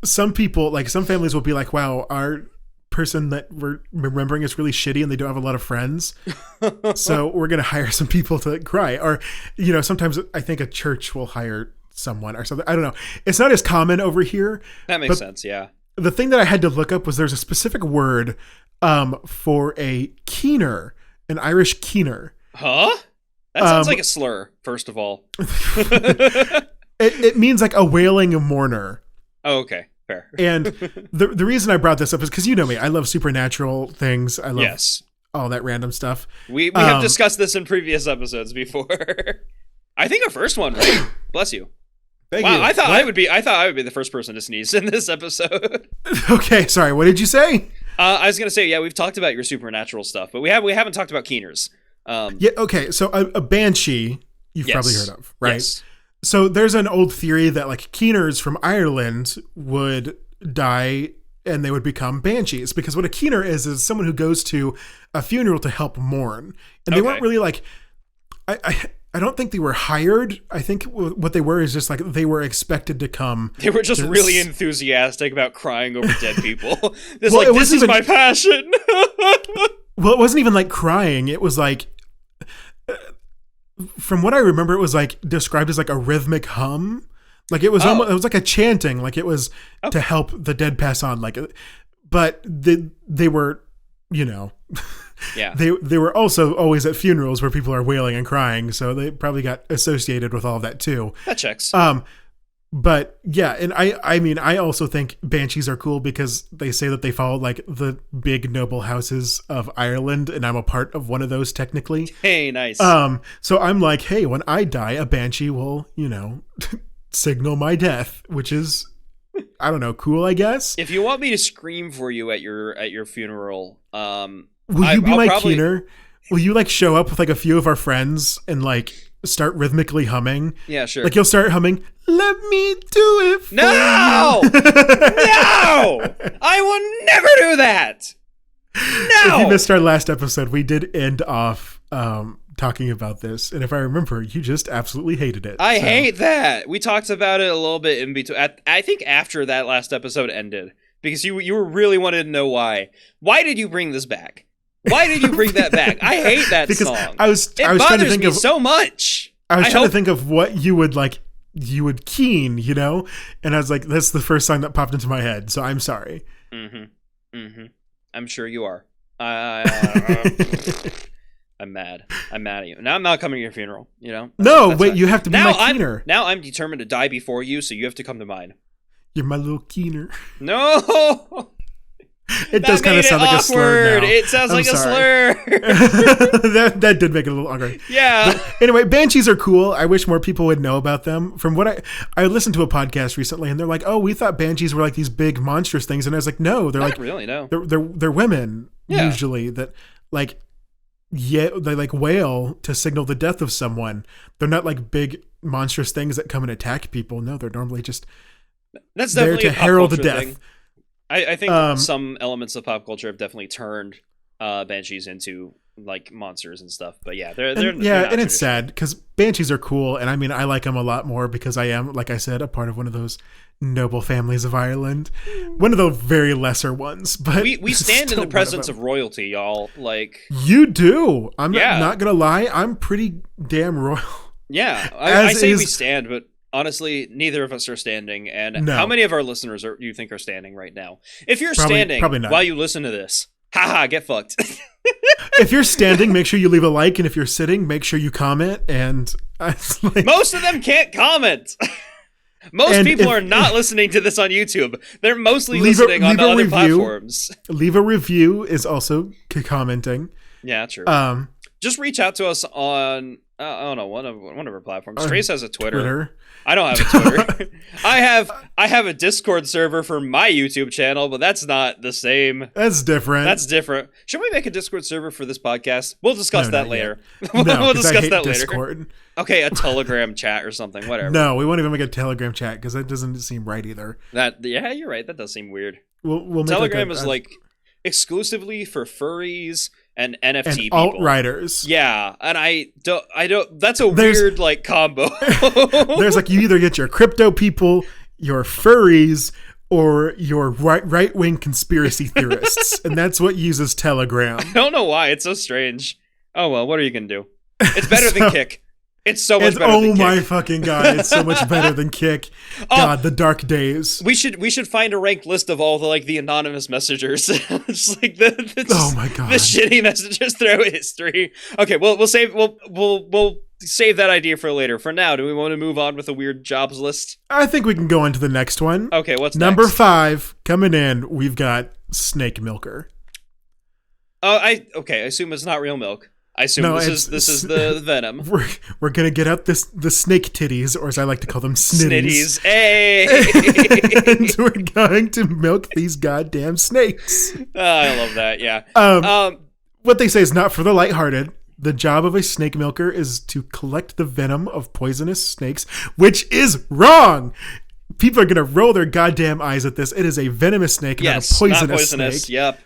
Some people, like some families will be like, wow, our person that we're remembering is really shitty and they don't have a lot of friends. So we're going to hire some people to cry. Or, you know, sometimes I think a church will hire someone or something. I don't know. It's not as common over here. That makes sense, yeah. The thing that I had to look up was there's a specific word for a keener, an Irish keener. Huh? That sounds like a slur, first of all. It means like a wailing mourner. Oh, okay. Fair. And the reason I brought this up is because you know me. I love supernatural things. I love all that random stuff. We have discussed this in previous episodes before. I think our first one, right? Bless you. Thank you. I thought I would be the first person to sneeze in this episode. Okay, sorry. What did you say? I was gonna say, yeah, we've talked about your supernatural stuff, but we haven't talked about keeners. Yeah. Okay. So a banshee, you've probably heard of, right? Yes. So there's an old theory that like keeners from Ireland would die and they would become banshees, because what a keener is someone who goes to a funeral to help mourn, and they weren't really like, I don't think they were hired. I think what they were is just like they were expected to come. They were just really enthusiastic about crying over dead people. This is my passion. Well, it wasn't even like crying. It was like, from what I remember, it was like described as like a rhythmic hum. Like it was almost, it was like a chanting, like it was to help the dead pass on. Like, but they were, you know, they were also always at funerals where people are wailing and crying, so they probably got associated with all of that too. That checks. But yeah, and I mean, I also think banshees are cool because they say that they follow like the big noble houses of Ireland, and I'm a part of one of those technically. Hey, nice. So I'm like, hey, when I die, a banshee will, you know, signal my death, which is, I don't know, cool, I guess. If you want me to scream for you at your funeral, will you be my keener? Will you like show up with like a few of our friends and like start rhythmically humming? Yeah, sure. Like you'll start humming, "Let me do it for No! you." No! I will never do that! No! If you missed our last episode, we did end off talking about this, and if I remember, you just absolutely hated it. I hate that. We talked about it a little bit in between. I think after that last episode ended, because you really wanted to know why. Why did you bring this back? Why did you bring that back? I hate that because song. I was trying to think of so much. I was trying to think of what you would keen, you know? And I was like, that's the first song that popped into my head. So I'm sorry. I'm sure you are. I'm mad. I'm mad at you. Now I'm not coming to your funeral, you know? Wait, you have to be my keener. Now I'm determined to die before you, so you have to come to mine. You're my little keener. No! It does kind of sound like a slur now. It sounds like a slur. that did make it a little awkward. Yeah. But anyway, banshees are cool. I wish more people would know about them. From what I listened to a podcast recently, and they're like, "Oh, we thought banshees were like these big monstrous things," and I was like, "No, they're not like really. No, they're women usually that like they like wail to signal the death of someone. They're not like big monstrous things that come and attack people. No, they're normally just that's definitely there to herald the death." Thing. I think some elements of pop culture have definitely turned banshees into like monsters and stuff. But yeah, they're and it's sad because banshees are cool, and I mean I like them a lot more because I am, like I said, a part of one of those noble families of Ireland, one of the very lesser ones. But we stand in the presence of royalty, y'all. Like you do. I'm not gonna lie. I'm pretty damn royal. Yeah, I say we stand, but. Honestly, neither of us are standing, and how many of our listeners do you think are standing right now? If you're standing while you listen to this, haha, get fucked. If you're standing, make sure you leave a like, and if you're sitting, make sure you comment. And most of them can't comment. Most people are not listening to this on YouTube. They're mostly listening on the other platforms. Leave a review is also commenting. Yeah, true. Just reach out to us on I don't know, one of our platforms. Trace has a Twitter. I don't have a Twitter. I have a Discord server for my YouTube channel, but that's not the same. That's different. Should we make a Discord server for this podcast? We'll discuss that later. We'll discuss that later. Discord. Okay, a Telegram chat or something, whatever. No, we won't even make a Telegram chat because that doesn't seem right either. Yeah, you're right. That does seem weird. We'll Telegram is like exclusively for furries and NFT and people. alt-writers. Yeah, and I don't that's a weird like combo. There's like you either get your crypto people, your furries, or your right-wing conspiracy theorists. And that's what uses Telegram. I don't know why. It's so strange. Oh well, what are you gonna do? It's better than Kick. It's so much better than Kick. Oh my fucking god, it's so much better than Kick. God, the dark days. We should find a ranked list of all the anonymous messengers. Just like oh my god. The shitty messengers throughout history. Okay, we'll save that idea for later. For now, do we want to move on with a weird jobs list? I think we can go on to the next one. Okay, what's number next? 5 coming in, we've got snake milker. I assume it's not real milk. I assume this is the venom. We're gonna get out the snake titties, or as I like to call them, snitties. Hey! And we're going to milk these goddamn snakes. I love that. Yeah. What they say is not for the lighthearted. The job of a snake milker is to collect the venom of poisonous snakes, which is wrong. People are gonna roll their goddamn eyes at this. It is a venomous snake, not a poisonous snake. Yep.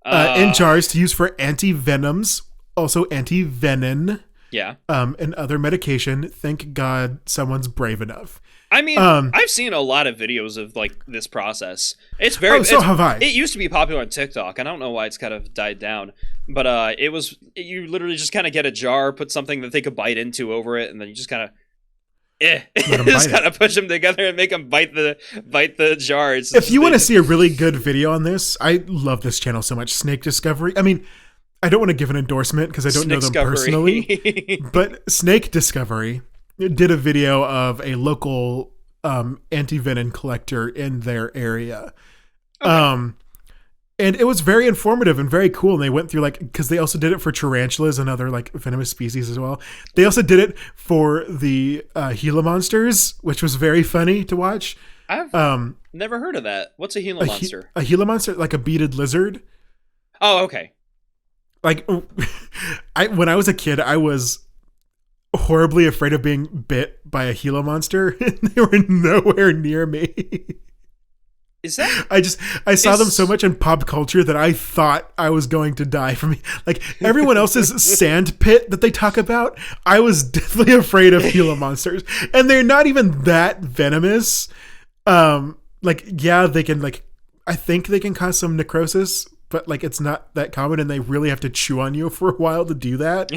In jars to use for anti-venoms. Also anti-venin, and other medication. Thank God someone's brave enough. I mean, I've seen a lot of videos of this process. It's very. So have I. It used to be popular on TikTok. I don't know why it's kind of died down, but you literally just kind of get a jar, put something that they could bite into over it, and then you just kind of. Just kind of push them together and make them bite the jar. If you want to see a really good video on this, I love this channel so much. Snake Discovery. I mean. I don't want to give an endorsement because I don't know them personally, but Snake Discovery did a video of a local anti-venom collector in their area. Okay. And it was very informative and very cool. And they went through because they also did it for tarantulas and other venomous species as well. They also did it for the Gila monsters, which was very funny to watch. I've never heard of that. What's a Gila monster? A Gila monster, like a beaded lizard. Oh, okay. When I was a kid, I was horribly afraid of being bit by a Gila monster, and they were nowhere near me. Is that? I saw them so much in pop culture that I thought I was going to die from everyone else's sand pit that they talk about. I was definitely afraid of Gila monsters, and they're not even that venomous. They can I think they can cause some necrosis. but like it's not that common, and they really have to chew on you for a while to do that.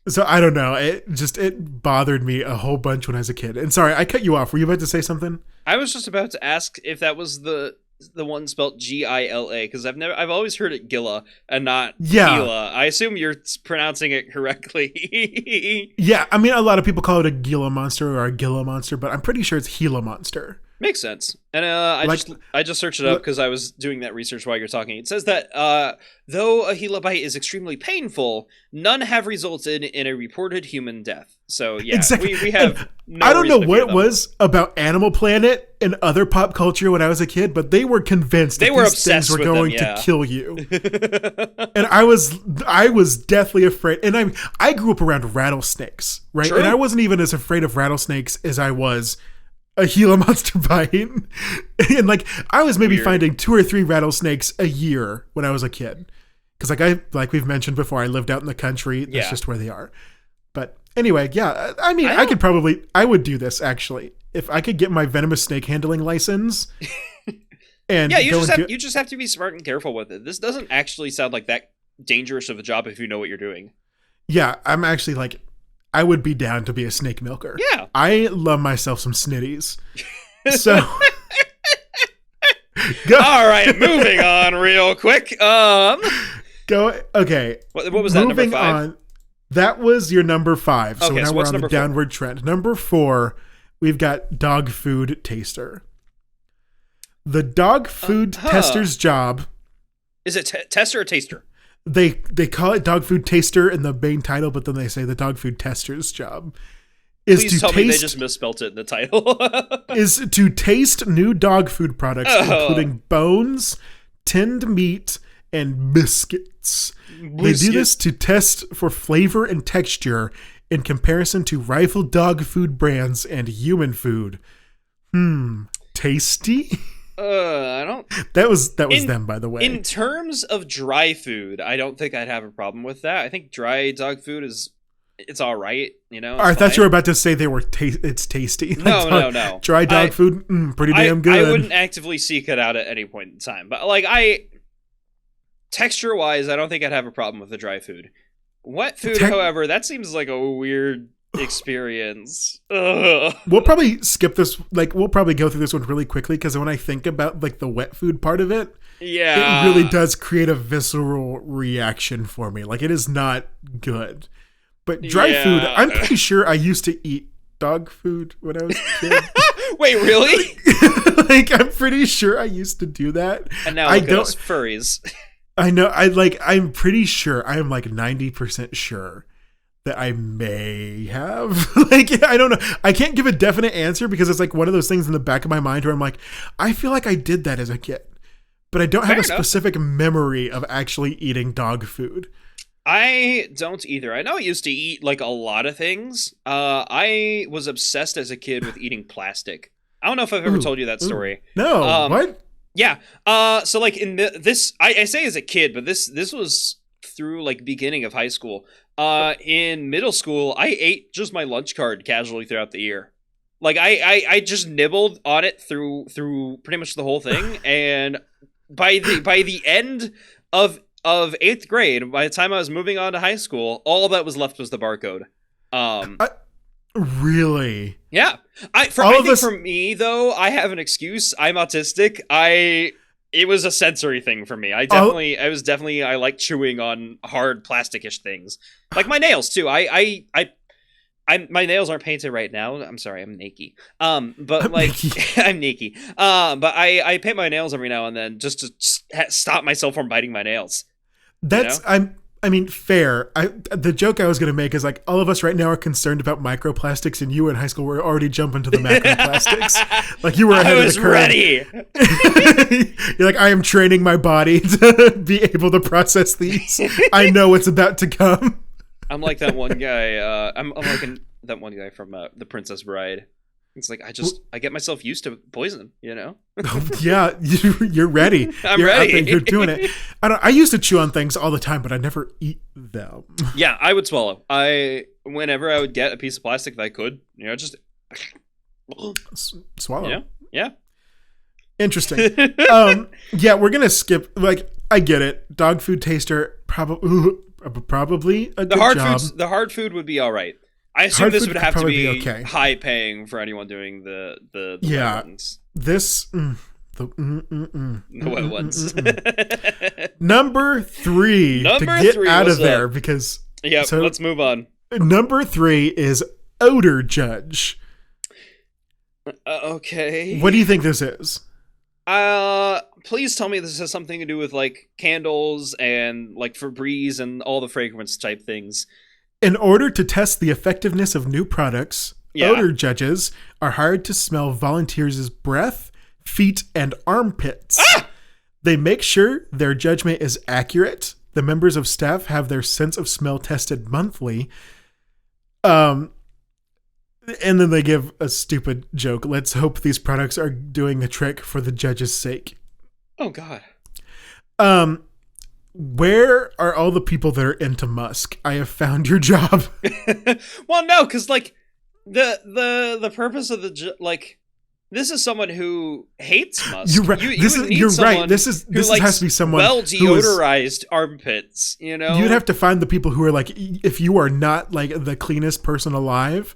So I don't know. It bothered me a whole bunch when I was a kid. And sorry, I cut you off. Were you about to say something? I was just about to ask if that was the one spelled Gila, because I've always heard it Gila and not Gila. I assume you're pronouncing it correctly. Yeah, I mean a lot of people call it a Gila monster or a Gila monster, but I'm pretty sure it's Gila monster. Makes sense. And I just searched it up because I was doing that research while you're talking. It says that though a Gila bite is extremely painful, none have resulted in a reported human death. So yeah, exactly. we have no I don't know what it was about Animal Planet and other pop culture when I was a kid, but they were convinced that these things were going to kill you. And I was deathly afraid. And I grew up around rattlesnakes, right? True. And I wasn't even as afraid of rattlesnakes as I was a Gila monster bite. And like I was maybe finding 2 or 3 rattlesnakes a year when I was a kid, because like we've mentioned before, I lived out in the country. That's just where they are. But anyway, yeah, I mean I would do this actually if I could get my venomous snake handling license. And you just have to be smart and careful with it. This doesn't actually sound like that dangerous of a job if you know what you're doing. Yeah, I'm actually like, I would be down to be a snake milker. Yeah. I love myself some snitties. So. All right, moving on real quick. Okay. What was that, moving number 5? On. That was your number 5. So now we're on the downward trend. Number 4, we've got dog food taster. The dog food tester's job. Is it tester or taster? They call it dog food taster in the main title, but then they say the dog food tester's job is Please tell me they just misspelt it in the title. is to taste new dog food products, including bones, tinned meat, and biscuits. They do this to test for flavor and texture in comparison to rival dog food brands and human food. Tasty? I don't. That was them, by the way. In terms of dry food, I don't think I'd have a problem with that. I think dry dog food it's all right. You know. I thought you were about to say it's tasty. No. Dry dog food, pretty damn good. I wouldn't actively seek it out at any point in time, but like texture wise, I don't think I'd have a problem with the dry food. Wet food, however, that seems like a weird experience. Ugh. We'll probably skip this. Like, we'll probably go through this one really quickly, because when I think about like the wet food part of it, it really does create a visceral reaction for me. Like, it is not good. But dry food, I'm pretty sure I used to eat dog food when I was a kid. Wait, really? Like, I'm pretty sure I used to do that. And now look at us furries. I know. I'm pretty sure. I am like 90% sure that I may have. Like, I don't know. I can't give a definite answer, because it's like one of those things in the back of my mind where I'm like, I feel like I did that as a kid, but I don't have a specific memory of actually eating dog food. I don't either. I know I used to eat like a lot of things. I was obsessed as a kid with eating plastic. I don't know if I've ever told you that story. No. What? Yeah. So like in this, I say as a kid, but this was through like beginning of high school. In middle school, I ate just my lunch card casually throughout the year. Like I just nibbled on it through pretty much the whole thing, and by the end of 8th grade, by the time I was moving on to high school, all that was left was the barcode. Really? Yeah. I think for me though, I have an excuse. I'm autistic. It was a sensory thing for me. I like chewing on hard plasticish things, like my nails too. My nails aren't painted right now. I'm sorry, I'm naked. But like I'm naked. But I paint my nails every now and then just to stop myself from biting my nails. That's I mean, fair. The joke I was going to make is like, all of us right now are concerned about microplastics, and you in high school were already jumping to the macroplastics. Like, you were ahead of the curve. Ready. You're like, I am training my body to be able to process these. I know what's about to come. I'm like that one guy. I'm like that one guy from The Princess Bride. It's like I get myself used to poison, you know? Yeah, you're ready. I'm ready. Out there, you're doing it. I used to chew on things all the time, but I never eat them. Yeah, I would swallow. Whenever I would get a piece of plastic that I could, you know, just swallow. Yeah. Interesting. Yeah, we're gonna skip. Like, I get it. Dog food taster, probably a good job. The hard food would be all right. I assume this would have to be high paying for anyone doing the wet ones. The wet ones. Number 3 to get out of there because let's move on. Number 3 is odor judge. Okay. What do you think this is? Please tell me this has something to do with like candles and like Febreze and all the fragrance type things. In order to test the effectiveness of new products, odor judges are hired to smell volunteers' breath, feet, and armpits. They make sure their judgment is accurate. The members of staff have their sense of smell tested monthly. And then they give a stupid joke. Let's hope these products are doing the trick for the judge's sake. Oh, God. Where are all the people that are into Musk? I have found your job. Well, no, because like the purpose of this is someone who hates Musk. You're right. You're right. This has to be someone well deodorized armpits. You know, you'd have to find the people who are like, if you are not like the cleanest person alive,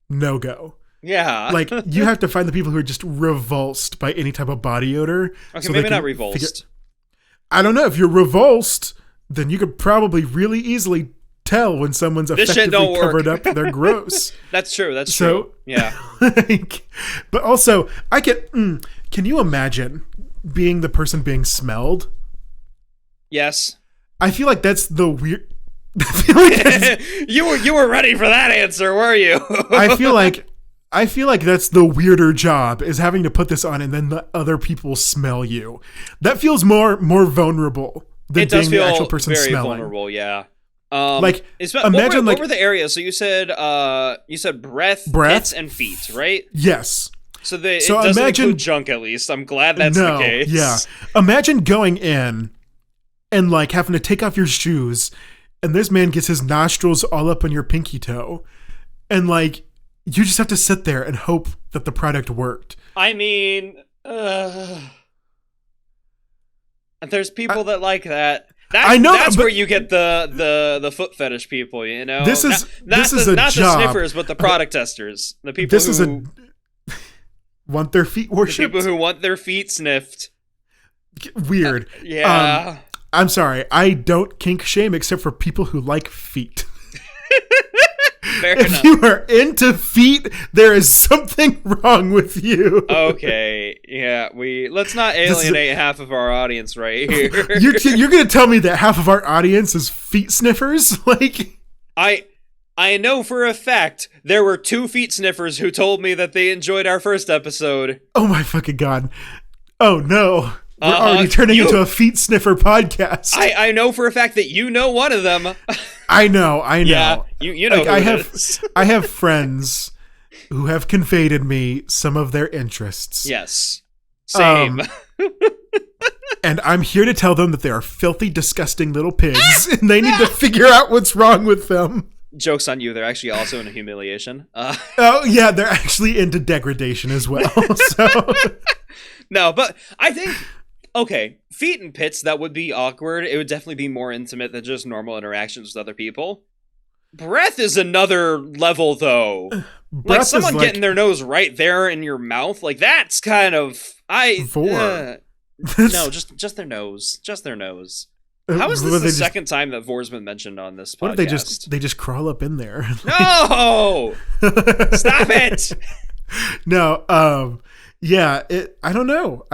no go. Yeah, like you have to find the people who are just revulsed by any type of body odor. Okay, so maybe not revulsed. I don't know. If you're revulsed, then you could probably really easily tell when someone's effectively covered up their gross. That's true. That's true. Yeah. But also, can you imagine being the person being smelled? Yes. I feel like that's the weird. You were ready for that answer, were you? I feel like that's the weirder job, is having to put this on and then the other people smell you. That feels more vulnerable than being the actual person smelling. It does feel very vulnerable, yeah. Imagine what were the areas? So you said breath, pits, and feet, right? Yes. So it doesn't include junk, at least. I'm glad that's the case. Yeah. Imagine going in and like having to take off your shoes, and this man gets his nostrils all up on your pinky toe, and like you just have to sit there and hope that the product worked. I mean, there's people that like that. I know that's where you get the foot fetish people, you know. This is not a the job. sniffers, but the product testers, the people who want their feet worshipped. The people who want their feet sniffed. Weird. Yeah. I'm sorry. I don't kink shame except for people who like feet. If you are into feet, there is something wrong with you. Okay, yeah, let's not alienate half of our audience right here. You're gonna tell me that half of our audience is feet sniffers? Like, I know for a fact there were 2 feet sniffers who told me that they enjoyed our first episode. Oh my fucking God! Oh no. We're already turning into a feet sniffer podcast. I know for a fact that you know one of them. I know. Yeah, you know. Like, I have friends who have conveyed in me some of their interests. Yes. Same. And I'm here to tell them that they are filthy, disgusting little pigs, and they need to figure out what's wrong with them. Joke's on you. They're actually also into humiliation. Oh yeah, they're actually into degradation as well. So no, but I think. Okay, feet and pits, that would be awkward. It would definitely be more intimate than just normal interactions with other people. Breath is another level, though. Like someone getting their nose right there in your mouth, like that's kind of no, just their nose, just their nose. How is this the second time that Vor's been mentioned on this podcast? What if they just crawl up in there? No, stop it. No, yeah, I don't know.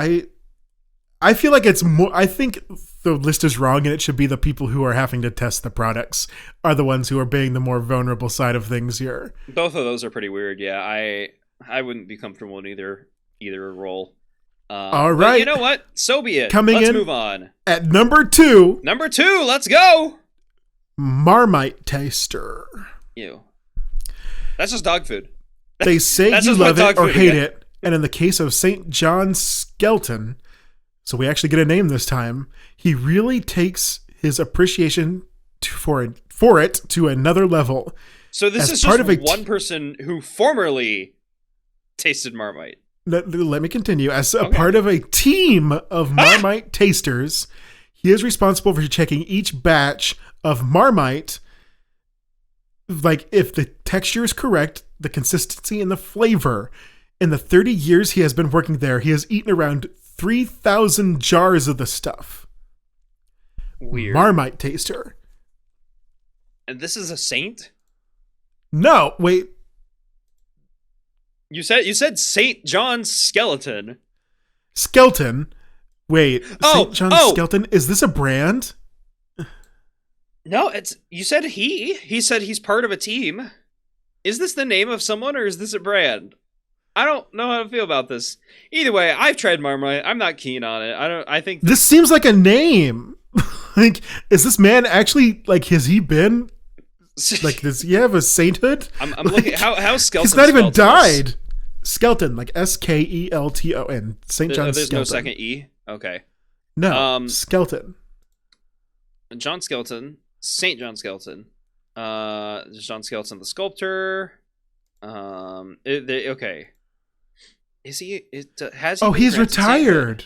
I feel like it's more. I think the list is wrong, and it should be the people who are having to test the products are the ones who are being the more vulnerable side of things here. Both of those are pretty weird. Yeah, I wouldn't be comfortable in either role. All right, but you know what? So be it. Let's move on. At number 2. Number 2. Let's go. Marmite taster. Ew. That's just dog food. They say you love it or hate it, and in the case of St. John Skelton. So we actually get a name this time. He really takes his appreciation for it to another level. So this is just one person who formerly tasted Marmite. let me continue. As a part of a team of Marmite tasters, he is responsible for checking each batch of Marmite, like if the texture is correct, the consistency and the flavor. In the 30 years he has been working there, he has eaten around 3,000 jars of the stuff. Weird. Marmite taster. And this is a saint? No, wait. You said Saint John's skeleton. Skelton. Wait. Saint John's skeleton. Is this a brand? No, you said he. He said he's part of a team. Is this the name of someone or is this a brand? I don't know how to feel about this. Either way, I've tried Marmite. I'm not keen on it. I think this seems like a name. Like, is this man actually, like, has he been, like, does he have a sainthood? I'm looking how Skelton. He's not even died. Skelton, like Skelton. St. John's There's Skelton. no second E? Okay. No, Skelton. John Skelton. St. John Skelton. John Skelton the sculptor. Okay. Is he? Has he? Oh, he's retired.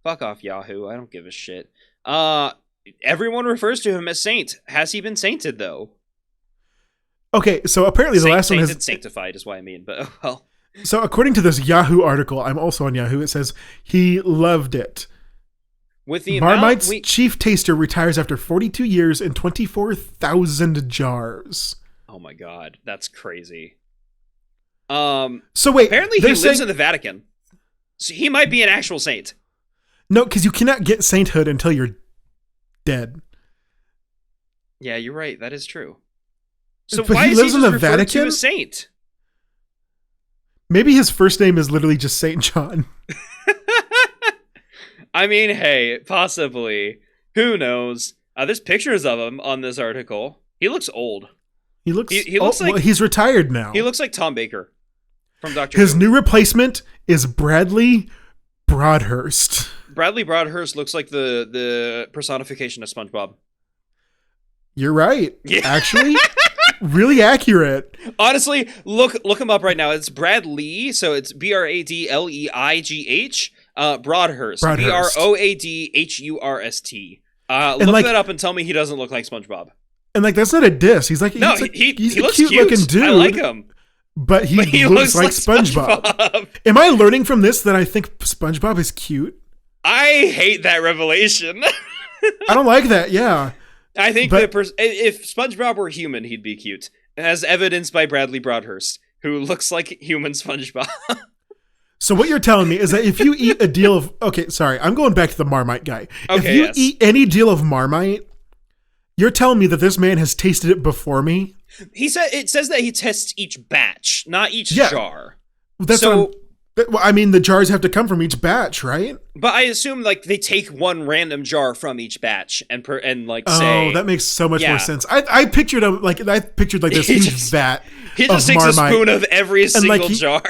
Fuck off, Yahoo! I don't give a shit. Everyone refers to him as Saint. Has he been sainted though? Okay, so apparently the last one is sanctified, is what I mean. But well. So according to this Yahoo article, I'm also on Yahoo. It says he loved it. With the Marmite's chief taster retires after 42 years and 24,000 jars. Oh my god, that's crazy. So wait, apparently he lives in the Vatican. So he might be an actual saint. No, because you cannot get sainthood until you're dead. Yeah, you're right. That is true. So but why he is lives he in just the referred Vatican? to as saint? Maybe his first name is literally just Saint John. I mean, hey, possibly. Who knows? There's pictures of him on this article. He looks old. He looks like he's retired now. He looks like Tom Baker from Doctor His Who. new replacement is Bradley Broadhurst. Bradley Broadhurst looks like the personification of SpongeBob. You're right. Yeah. Actually, really accurate. Honestly, look him up right now. It's Bradley, so it's BradleiGH. Broadhurst. Broadhurst. Look that up and tell me he doesn't look like SpongeBob. And like that's not a diss. He's like he's a looks cute looking dude. I like him. But he looks like SpongeBob. Am I learning from this that I think SpongeBob is cute? I hate that revelation. I don't like that, yeah. I think if SpongeBob were human, he'd be cute. As evidenced by Bradley Broadhurst, who looks like human SpongeBob. So what you're telling me is that if you eat a deal of... Okay, sorry, I'm going back to the Marmite guy. Okay, if you eat any deal of Marmite, you're telling me that this man has tasted it before me? It says that he tests each batch, not each jar. That's so... I mean, the jars have to come from each batch, right? But I assume like they take one random jar from each batch and say. Oh, that makes so much more sense. I pictured this huge vat. He just takes Marmite, a spoon of every single jar.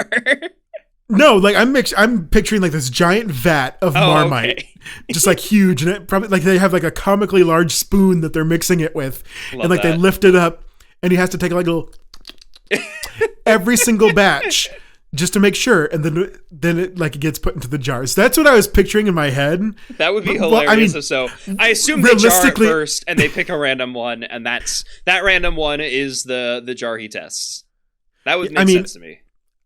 No, like I'm picturing like this giant vat of Marmite, just like huge, and it probably like they have like a comically large spoon that they're mixing it with, and like they lift it up, and he has to take like a little every single batch. Just to make sure, and then it like it gets put into the jars. That's what I was picturing in my head. That would be hilarious. So I assume they jar it first, and they pick a random one, and that random one is the jar he tests. That would make sense to me.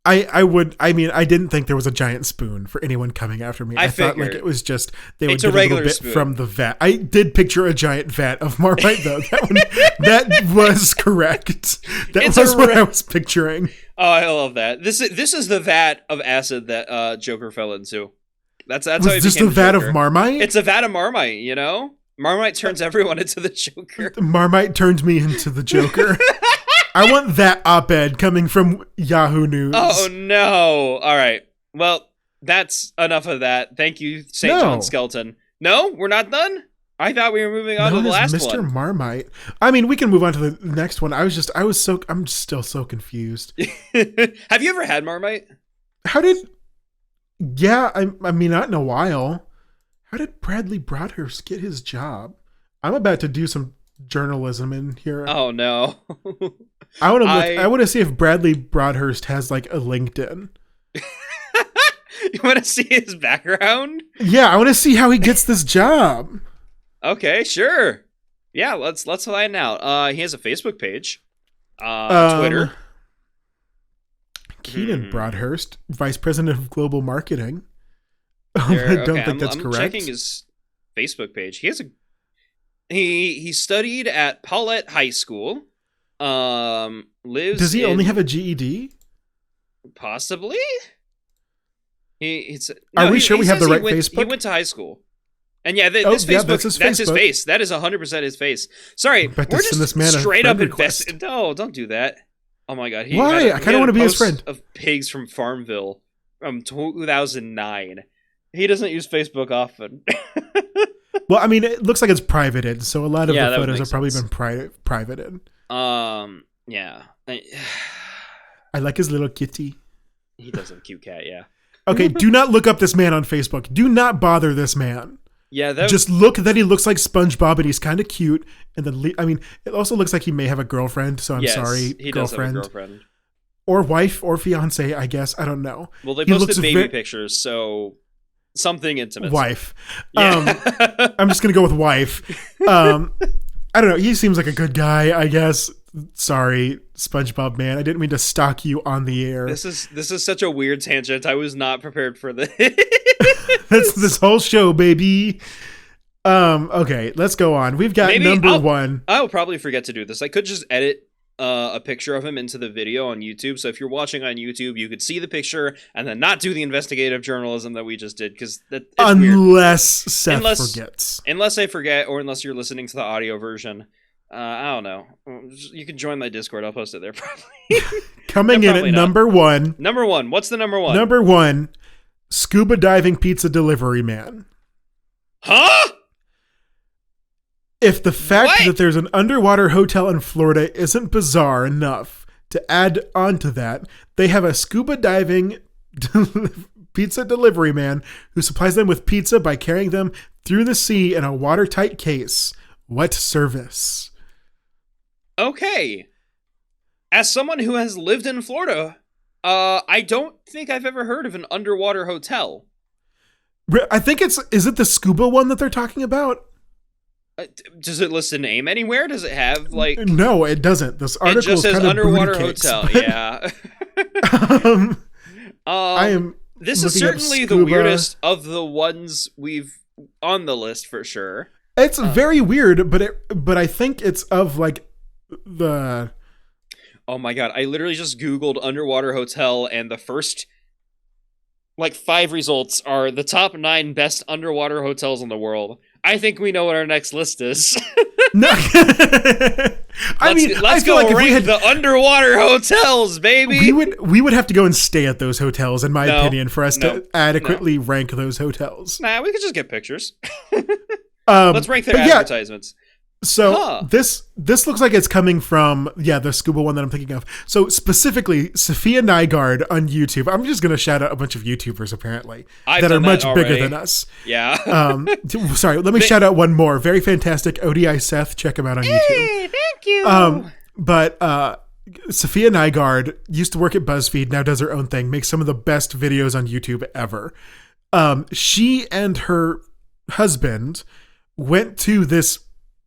I didn't think there was a giant spoon for anyone coming after me. I thought like it was just they would get a little bit spoon from the vat. I did picture a giant vat of Marmite though. That was correct. That was what I was picturing. Oh, I love that. This is the vat of acid that Joker fell into. That's how he just became a vat Joker. of Marmite. It's a vat of Marmite. You know, Marmite turns everyone into the Joker. Marmite turned me into the Joker. I want that op-ed coming from Yahoo News. Oh, no. All right. Well, that's enough of that. Thank you, St. John Skelton. No, we're not done? I thought we were moving on to the last Mr. one. Mr. Marmite. I mean, we can move on to the next one. I'm still so confused. Have you ever had Marmite? Yeah, I mean, not in a while. How did Bradley Broadhurst get his job? I'm about to do some journalism in here. Oh no. I want to see if Bradley Broadhurst has like a LinkedIn. You want to see his background? Yeah, I want to see how he gets this job. Okay, sure. Yeah, let's find out. He has a Facebook page, Twitter. Keenan Broadhurst, Vice President of Global Marketing. There, I don't think that's I'm correct. Checking his Facebook page. He has he studied at Paulette High School. Does he only have a GED? Possibly. Are we sure we have the right Facebook? He went to high school. And yeah, this Facebook, that's his face. That is 100% his face. Sorry, we're just straight up invested. No, don't do that. Oh my god. Why? I kind of want to be his friend. Of pigs from Farmville from 2009. He doesn't use Facebook often. Well, I mean, it looks like it's privated, so a lot of the photos have probably been privated. Yeah. I like his little kitty. He does have a cute cat, yeah. Okay, do not look up this man on Facebook. Do not bother this man. Yeah, just look that he looks like SpongeBob and he's kind of cute. And then, I mean, it also looks like he may have a girlfriend. So I'm sorry, he girlfriend. does have a girlfriend, or wife, or fiance. I guess I don't know. Well, they posted baby pictures, so something intimate. Wife. Yeah. I'm just gonna go with wife. I don't know. He seems like a good guy, I guess. Sorry, SpongeBob man. I didn't mean to stalk you on the air. This is such a weird tangent. I was not prepared for this. That's this whole show, baby. Okay, let's go on. We've got number one. I'll probably forget to do this. I could just edit a picture of him into the video on YouTube. So if you're watching on YouTube, you could see the picture and then not do the investigative journalism that we just did, because unless weird. Seth forgets. Unless I forget, or unless you're listening to the audio version. I don't know. You can join my Discord. I'll post it there probably. Coming in at number one. Number one. What's the number one? Number one, scuba diving pizza delivery man. Huh? If the fact that there's an underwater hotel in Florida isn't bizarre enough to add on to that, they have a scuba diving pizza delivery man who supplies them with pizza by carrying them through the sea in a watertight case. What service? Okay. As someone who has lived in Florida, I don't think I've ever heard of an underwater hotel. I think is it the scuba one that they're talking about? Does it list a name anywhere? Does it have like? No, it doesn't. This article just says kind of underwater cakes, hotel. but... Yeah. I am. This is certainly the weirdest of the ones we've on the list for sure. It's very weird, but I think it's of like the. Oh my god! I literally just Googled underwater hotel, and the first like 5 results are the top 9 best underwater hotels in the world. I think we know what our next list is. No, let's go like rank the underwater hotels, baby. We would have to go and stay at those hotels, in my opinion, for us to adequately rank those hotels. Nah, we could just get pictures. Let's rank their advertisements. So this looks like it's coming from the scuba one that I'm thinking of. So specifically, Sophia Nygaard on YouTube. I'm just gonna shout out a bunch of YouTubers apparently that are much bigger than us. Yeah. Sorry, let me shout out one more. Very fantastic, ODISeth. Check him out on YouTube. Thank you. But Sophia Nygaard used to work at BuzzFeed. Now does her own thing. Makes some of the best videos on YouTube ever. She and her husband went to this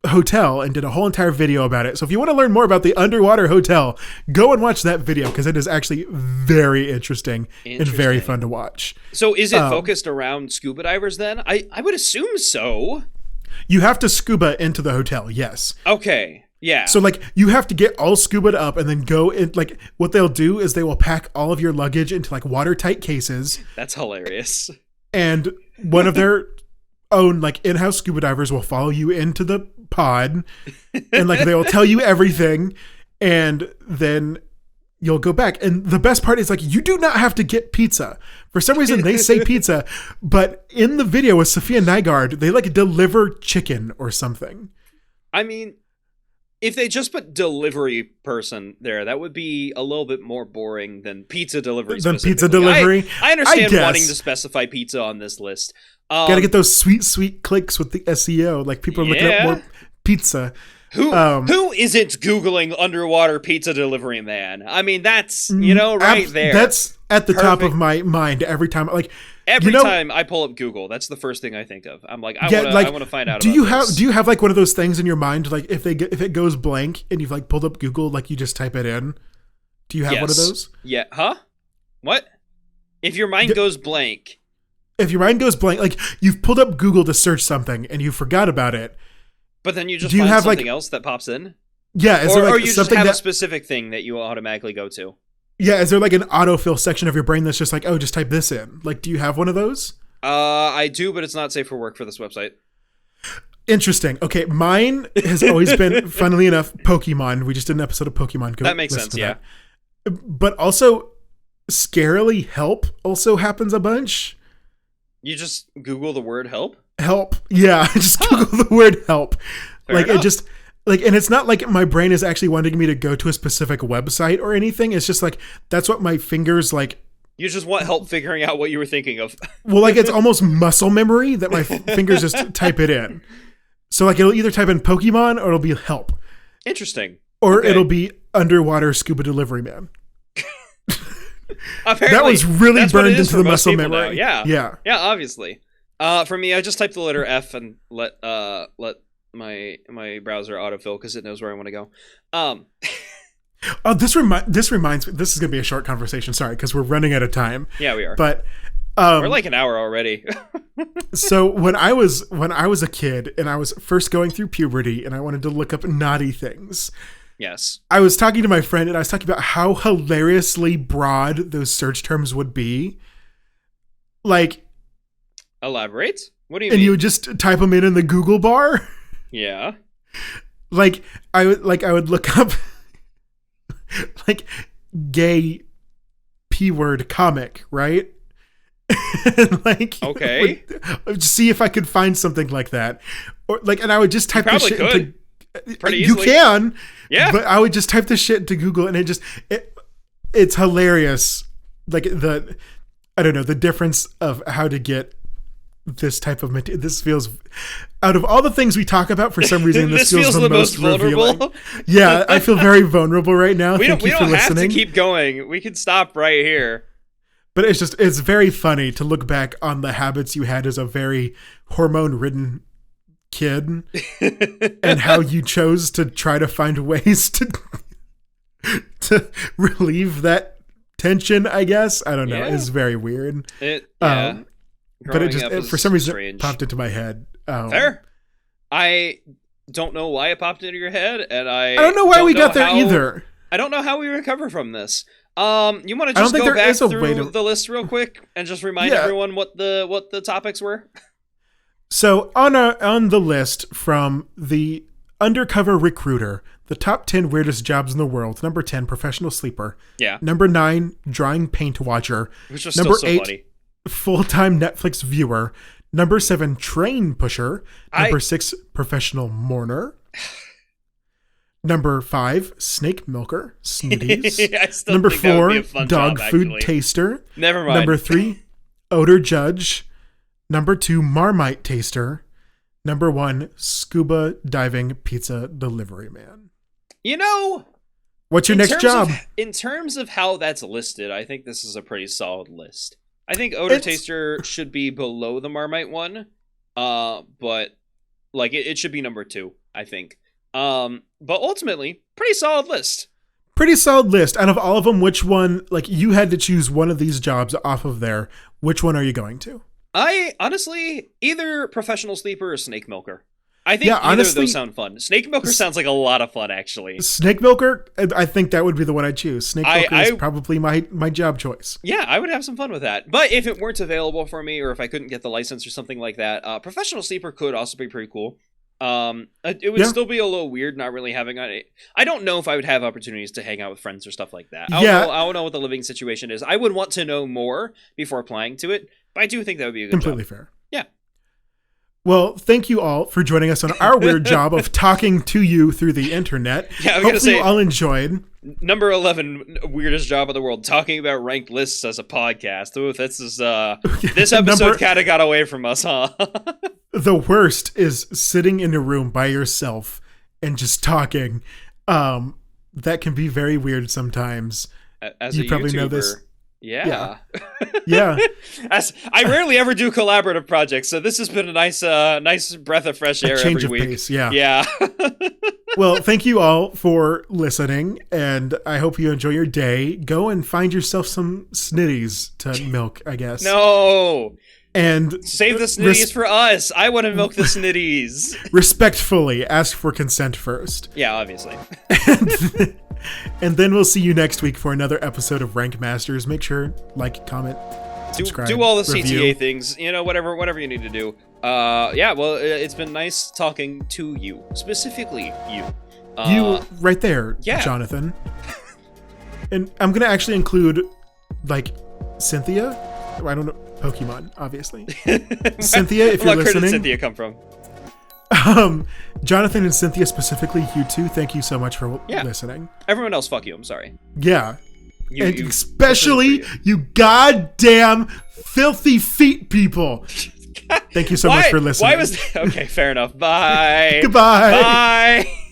hotel and did a whole entire video about it. So if you want to learn more about the underwater hotel, go and watch that video, because it is actually very interesting and very fun to watch. So is it focused around scuba divers then? I would assume so. You have to scuba into the hotel, yes. Okay. Yeah. So like you have to get all scubaed up and then go in. Like what they'll do is they will pack all of your luggage into like watertight cases. That's hilarious. And one of their own like in-house scuba divers will follow you into the pod and like they will tell you everything, and then you'll go back. And the best part is like you do not have to get pizza. For some reason they say pizza, but in the video with Sophia Nygaard, they like deliver chicken or something. I mean, if they just put delivery person there, that would be a little bit more boring than pizza delivery. I understand wanting to specify pizza on this list. Gotta get those sweet clicks with the SEO. Like people are looking up more pizza. Who isn't Googling underwater pizza delivery man? I mean, that's, right there. at the top of my mind every time. Like every time I pull up Google, that's the first thing I think of. I'm like, I want to find out. Do you have like one of those things in your mind, like if it goes blank and you've like pulled up Google, like you just type it in? Do you have one of those? Yeah. Huh? What? If your mind goes blank. If your mind goes blank, like you've pulled up Google to search something and you forgot about it. But then you just find something else that pops in? Yeah. Or you just have a specific thing that you automatically go to? Yeah. Is there like an autofill section of your brain that's just like, oh, just type this in? Like, do you have one of those? I do, but it's not safe for work for this website. Interesting. Okay. Mine has always been, funnily enough, Pokemon. We just did an episode of Pokemon. That makes sense, yeah. But also, scarily, help also happens a bunch. You just Google the word help? Help. Yeah. I just Google the word help. Fair enough. It just, like, and it's not like my brain is actually wanting me to go to a specific website or anything. It's just like, that's what my fingers, like. You just want help figuring out what you were thinking of. Well, like, it's almost muscle memory that my fingers just type it in. So, like, it'll either type in Pokemon or it'll be help. Interesting. Or it'll be underwater scuba delivery man. Apparently, that was really burned into the muscle memory. Now. Yeah, obviously. For me, I just type the letter F and let my browser autofill because it knows where I want to go. Oh, this reminds me. This is gonna be a short conversation. Sorry, because we're running out of time. Yeah, we are. But we're like an hour already. So when I was a kid and I was first going through puberty and I wanted to look up naughty things. Yes. I was talking to my friend and I was talking about how hilariously broad those search terms would be. Like, elaborate? What do you mean? And you would just type them in the Google bar. Yeah. Like I would look up like gay P-word comic, right? Like, okay. See if I could find something like that, or like, and I would just type this shit into. Pretty easily. You can, yeah. But I would just type this shit into Google, and it's hilarious. Like I don't know, the difference of how to get this type of material. This feels, out of all the things we talk about, for some reason, this feels the most vulnerable. Revealing. Yeah, I feel very vulnerable right now. We Thank you for don't have listening. to keep going. We can stop right here. But it's very funny to look back on the habits you had as a very hormone-ridden kid and how you chose to try to find ways to relieve that tension, I guess. I don't know. It's very weird. Yeah. But it just, for some reason, it popped into my head. Fair. I don't know why it popped into your head, and I don't know why we got there either. I don't know how we recover from this. You want to just go back through the list real quick and just remind everyone what the topics were? So on the list from the undercover recruiter, the top 10 weirdest jobs in the world. Number 10, professional sleeper. Yeah. Number 9, drawing paint watcher. Which was number still so 8, funny. Full-time Netflix viewer. Number 7, train pusher. Number 6, professional mourner. Number 5, snake milker. Smoothies. Number 4, dog food taster. Never mind. Number 3, odor judge. Number 2, Marmite taster. Number 1, scuba diving pizza delivery man. You know, what's your next job? In terms of how that's listed, I think this is a pretty solid list. I think odor taster should be below the Marmite one, but like it should be number 2, I think. But ultimately, pretty solid list. Pretty solid list. Out of all of them, which one, like, you had to choose one of these jobs off of there, which one are you going to? I honestly, either professional sleeper or snake milker. I think either of those sound fun. Snake milker sounds like a lot of fun, actually. Snake milker, I think that would be the one I'd choose. Snake milker is probably my job choice. Yeah, I would have some fun with that. But if it weren't available for me, or if I couldn't get the license or something like that, professional sleeper could also be pretty cool. It would still be a little weird not really having it. I don't know if I would have opportunities to hang out with friends or stuff like that. I don't know what the living situation is. I would want to know more before applying to it, but I do think that would be a good completely job. Fair. Yeah. Well, thank you all for joining us on our weird job of talking to you through the internet. Yeah, hopefully you all enjoyed. Number 11, weirdest job in the world, talking about ranked lists as a podcast. Ooh, this episode kind of got away from us, huh? The worst is sitting in a room by yourself and just talking. That can be very weird sometimes. As you probably know this. Yeah. Yeah. I rarely ever do collaborative projects, so this has been a nice breath of fresh air change every of week. pace, yeah. Yeah. Well, thank you all for listening, and I hope you enjoy your day. Go and find yourself some snitties to milk, I guess. No. And save the snitties for us. I want to milk the snitties. Respectfully, ask for consent first. Yeah, obviously. And then we'll see you next week for another episode of Rank Masters. Make sure, like, comment, subscribe, do all the review. CTA things, whatever you need to do. Yeah, well, it's been nice talking to you, specifically you. You right there, yeah. Jonathan. And I'm gonna actually include, like, Cynthia. I don't know, Pokemon, obviously. Cynthia, if you're listening. Where did Cynthia come from? Jonathan and Cynthia specifically, you two, thank you so much for listening. Everyone else, fuck you. I'm sorry. Yeah. And especially you goddamn filthy feet people. Thank you so much for listening. Why was okay? Fair enough. Bye. Goodbye. Bye.